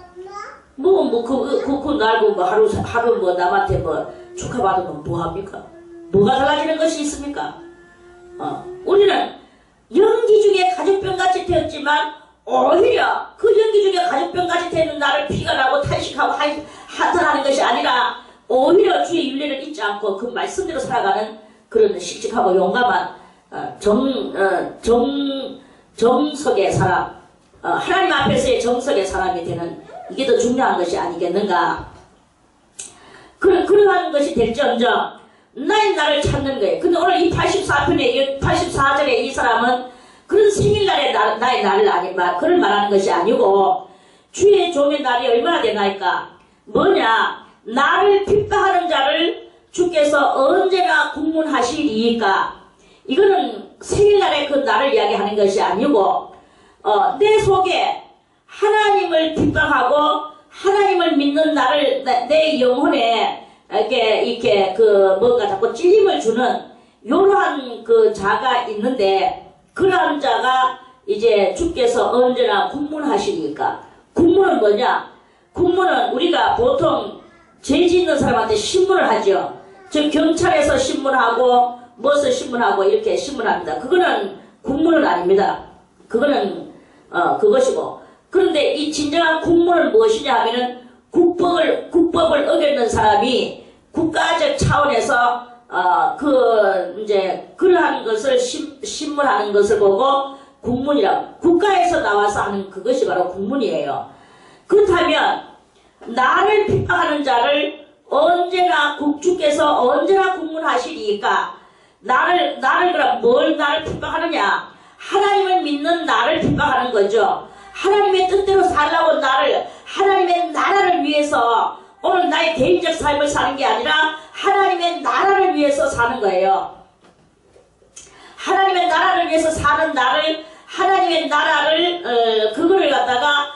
그 날고 하루 남한테 축하받으면 뭐합니까? 뭐가 달라지는 것이 있습니까? 우리는 연기 중에 가죽병같이 되었지만 오히려 그 연기 중에 가죽병같이 되는 나를 피가 나고 탄식하고 한탄하는 것이 아니라 오히려 주의 윤례를 잊지 않고 그 말씀대로 살아가는 그런 씩씩하고 용감한 정석의 사람, 하나님 앞에서의 정석의 사람이 되는 이게 더 중요한 것이 아니겠는가. 그러한 것이 될지언정 나를 찾는 거예요. 근데 오늘 이 84절에 이 사람은 그런 생일날에 나의 날을 그걸 말하는 것이 아니고 주의 종의 날이 얼마나 되나이까. 뭐냐, 나를 핍박하는 자를 주께서 언제나 국문하시리이까. 이거는 생일날에 그 날을 이야기하는 것이 아니고 내 속에 하나님을 핍박하고 하나님을 믿는 나를 내 영혼에 이렇게 뭔가 자꾸 찔림을 주는 요러한 그 자가 있는데 그러한 자가 이제 주께서 언제나 국문하시니까. 국문은 뭐냐? 국문은 우리가 보통 죄 짓는 사람한테 신문을 하죠. 즉 경찰에서 신문하고 무엇을 신문하고 이렇게 신문합니다. 그거는 국문은 아닙니다. 그거는 그것이고. 그런데 이 진정한 국문은 무엇이냐 하면은 국법을 어겼는 사람이 국가적 차원에서 그러한 것을 신문하는 것을 보고 국문이라고. 국가에서 나와서 하는 그것이 바로 국문이에요. 그렇다면 나를 핍박하는 자를 언제나 주께서 언제나 국문하시리까. 나를 그럼 나를 핍박하느냐? 하나님을 믿는 나를 핍박하는 거죠. 하나님의 뜻대로 살라고 하나님의 나라를 위해서 오늘 나의 개인적 삶을 사는 게 아니라 하나님의 나라를 위해서 사는 거예요. 하나님의 나라를 위해서 사는 나를, 하나님의 나라를 그거를 갖다가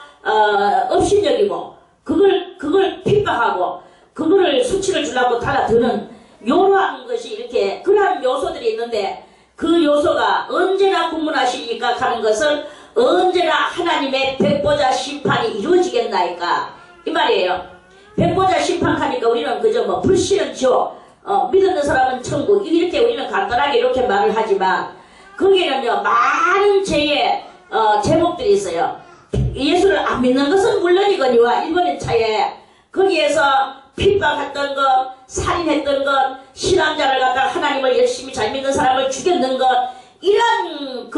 업신여기고 그걸 핍박하고 그거를 수치를 주려고 달라드는 요러한 것이 이렇게 그러한 요소들이 있는데 그 요소가 언제나 국문하시니까 하는 것을 언제나 하나님의 백보자 심판이 이루어지겠나이까 이 말이에요. 백보자 심판하니까 우리는 그저 불씨는 지옥, 믿는 사람은 천국 이렇게 우리는 간단하게 이렇게 말을 하지만 거기에는요 많은 죄의 제목들이 있어요. 예수를 안 믿는 것은 물론이거니와 일본인 차에 거기에서 핍박했던 것, 살인했던 것, 신앙자를 갖다가 하나님을 열심히 잘 믿는 사람을 죽였는 것, 이런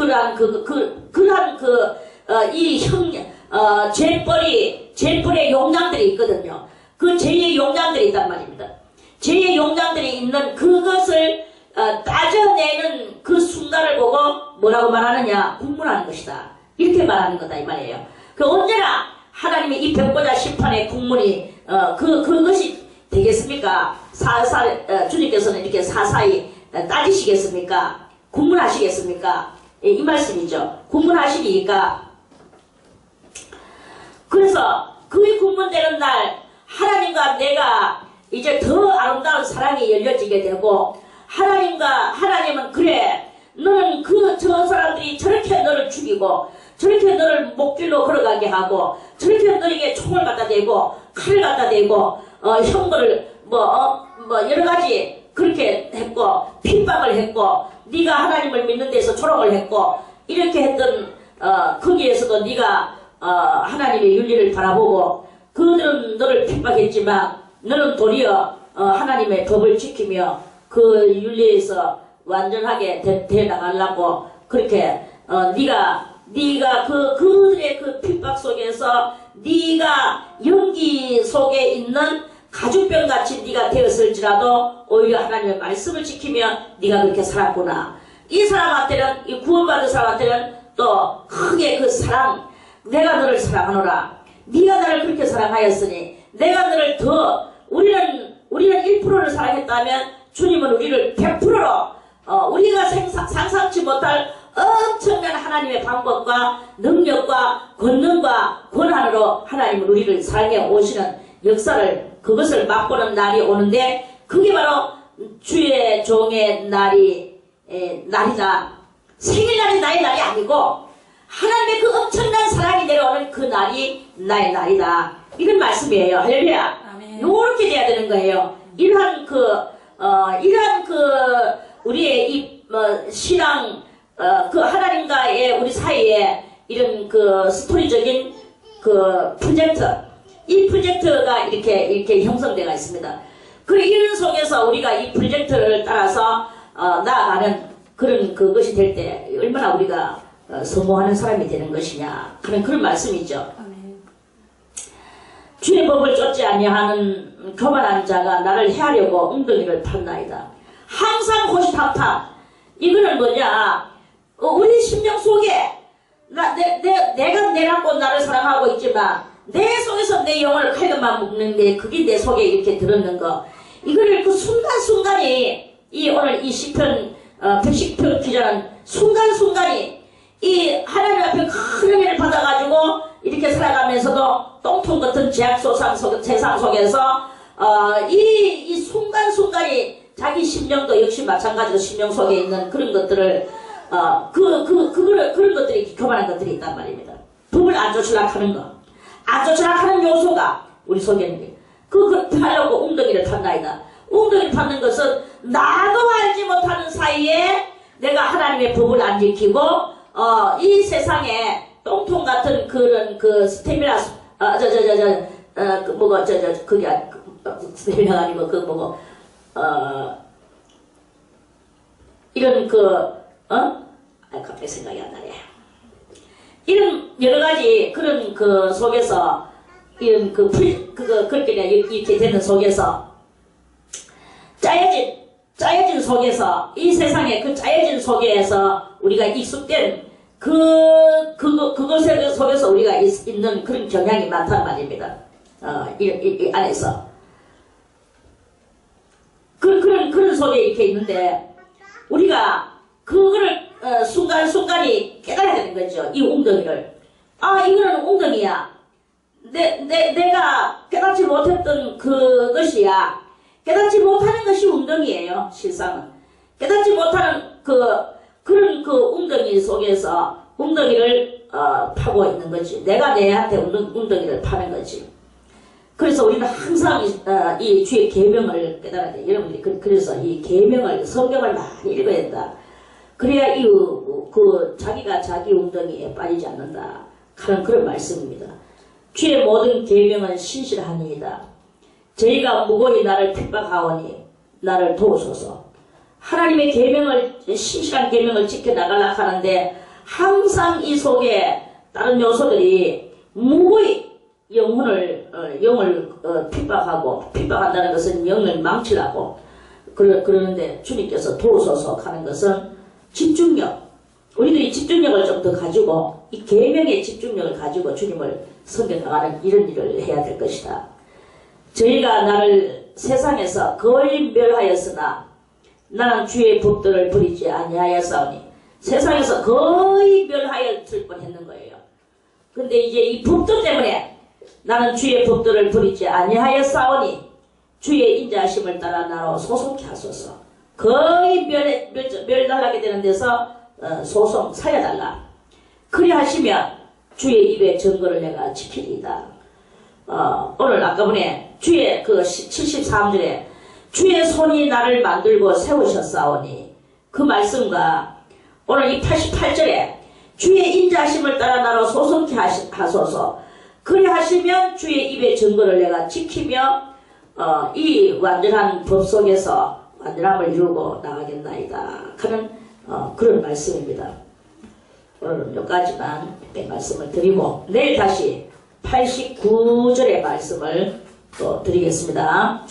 죄벌의 용량들이 있거든요. 그 죄의 용량들이 있단 말입니다. 죄의 용량들이 있는 그것을 따져내는 그 순간을 보고 뭐라고 말하느냐? 국문하는 것이다. 이렇게 말하는 거다 이 말이에요. 언제나 하나님의 이 백보자 심판의 국문이 그것이 되겠습니까? 주님께서는 이렇게 사사히 따지시겠습니까? 국문하시겠습니까? 이 말씀이죠. 국문하시니까. 그래서 그 국문되는 날 하나님과 내가 이제 더 아름다운 사랑이 열려지게 되고 하나님은 그래 너는 저 사람들이 저렇게 너를 죽이고 저렇게 너를 목줄로 걸어가게 하고 저렇게 너에게 총을 갖다 대고 칼을 갖다 대고 형벌을 여러 가지 그렇게 했고 핍박을 했고 네가 하나님을 믿는 데서 조롱을 했고 이렇게 했던 거기에서도 네가 하나님의 윤리를 바라보고 그들은 너를 핍박했지만 너는 도리어 하나님의 법을 지키며 그 윤리에서 완전하게 되나가려고 그렇게 네가 그들의 그 핍박 속에서 네가 연기 속에 있는 가죽병같이 네가 되었을지라도 오히려 하나님의 말씀을 지키며 네가 그렇게 살았구나. 이 사람한테는 이 구원받은 사람한테는 또 크게 그 사랑 내가 너를 사랑하노라. 네가 나를 그렇게 사랑하였으니 내가 너를 더 우리는 1%를 사랑했다면 주님은 우리를 100%로 우리가 상상치 못할 엄청난 하나님의 방법과 능력과 권능과 권한으로 하나님은 우리를 사랑해 오시는 역사를 그것을 맛보는 날이 오는데 그게 바로 주의 종의 날이다. 생일날이 나의 날이 아니고 하나님의 그 엄청난 사랑이 내려오는 그 날이 나의 날이다. 이런 말씀이에요. 할렐루야. 요렇게 돼야 되는 거예요. 이러한 우리의 이 신앙 그 하나님과의 우리 사이에 이런 그 스토리적인 그 이 프로젝트가 이렇게 형성되어 있습니다. 그리고 이런 속에서 우리가 이 프로젝트를 따라서 나아가는 그것이 될 때 얼마나 우리가 성공하는 사람이 되는 것이냐 하는 그런 말씀이죠. 주의 법을 쫓지 아니하는 교만한 자가 나를 해하려고 엉덩이를 판나이다. 항상 호시탐탐. 이거는 뭐냐? 우리 심령 속에 내가 내라고 나를 사랑하고 있지만 내 속에서 내 영혼을 칼같이 묶는데 그게 내 속에 이렇게 들었는 거. 이거를 그 순간순간이 오늘 이 시편 110편 기자는 순간순간이 이 하나님 앞에 큰 은혜를 받아가지고 이렇게 살아가면서도 똥통 같은 세상 속에서 이 순간순간이 자기 심령도 역시 마찬가지로 심령 속에 있는 그런 것들을 그런 것들이 교만한 것들이 있단 말입니다. 법을 안 쫓으려고 하는 거. 안 쫓으려고 하는 요소가 우리 속에 있는 게. 그걸 하려고 웅덩이를 판다이다. 웅덩이를 파는 것은 나도 알지 못하는 사이에 내가 하나님의 법을 안 지키고 이 세상에 똥통 같은 그런 스테미나 그게 스테미나가 아니고 이런 갑자기 생각이 안 나네. 이런 여러 가지 그런 속에서 이런 그렇게 이렇게 되는 속에서 짜여진 속에서 이 세상에 그 짜여진 속에서 우리가 익숙된 그것 속에서 우리가 있는 그런 경향이 많단 말입니다. 이 안에서 그런 속에 이렇게 있는데 우리가 그거를 순간순간이 깨달아야 되는 거죠. 이 웅덩이를. 이거는 웅덩이야. 내가 깨닫지 못했던 그것이야. 깨닫지 못하는 것이 웅덩이에요. 실상은. 깨닫지 못하는 그런 웅덩이 속에서 웅덩이를 파고 있는 거지. 내가 내한테 웅덩이를 파는 거지. 그래서 우리는 항상 이 주의 계명을 깨달아야 돼. 여러분들이 그래서 이 계명을 성경을 많이 읽어야 된다. 그래야 자기가 자기 웅덩이에 빠지지 않는다 하는 그런 말씀입니다. 주의 모든 계명은 신실하니이다. 저희가 무고히 나를 핍박하오니 나를 도우소서. 하나님의 계명을 신실한 계명을 지켜나가려고 하는데 항상 이 속에 다른 요소들이 무고히 영을 핍박한다는 것은 영을 망치려고 그러는데 주님께서 도우소서 하는 것은 집중력. 우리들이 집중력을 좀 더 가지고 이 계명의 집중력을 가지고 주님을 섬겨나가는 이런 일을 해야 될 것이다. 저희가 나를 세상에서 거의 멸하였으나 나는 주의 법도를 버리지 아니하였사오니 세상에서 거의 멸하였을 뻔했는 거예요. 근데 이제 이 법도 때문에 나는 주의 법도를 버리지 아니하였사오니 주의 인자하심을 따라 나로 소송케 하소서. 거의 멸달하게 되는 데서 소송 살려달라. 그리하시면 주의 입의 증거를 내가 지키리이다. 오늘 아까 보니 주의 그 73절에 주의 손이 나를 만들고 세우셨사오니 그 말씀과 오늘 이 88절에 주의 인자하심을 따라 나로 소송케 하소서. 그리하시면 주의 입의 증거를 내가 지키며 이 완전한 법 속에서 완전함을 이루고 나가겠나이다 하는 그런 말씀입니다. 오늘 여기까지만 말씀을 드리고 내일 다시 89절의 말씀을 또 드리겠습니다.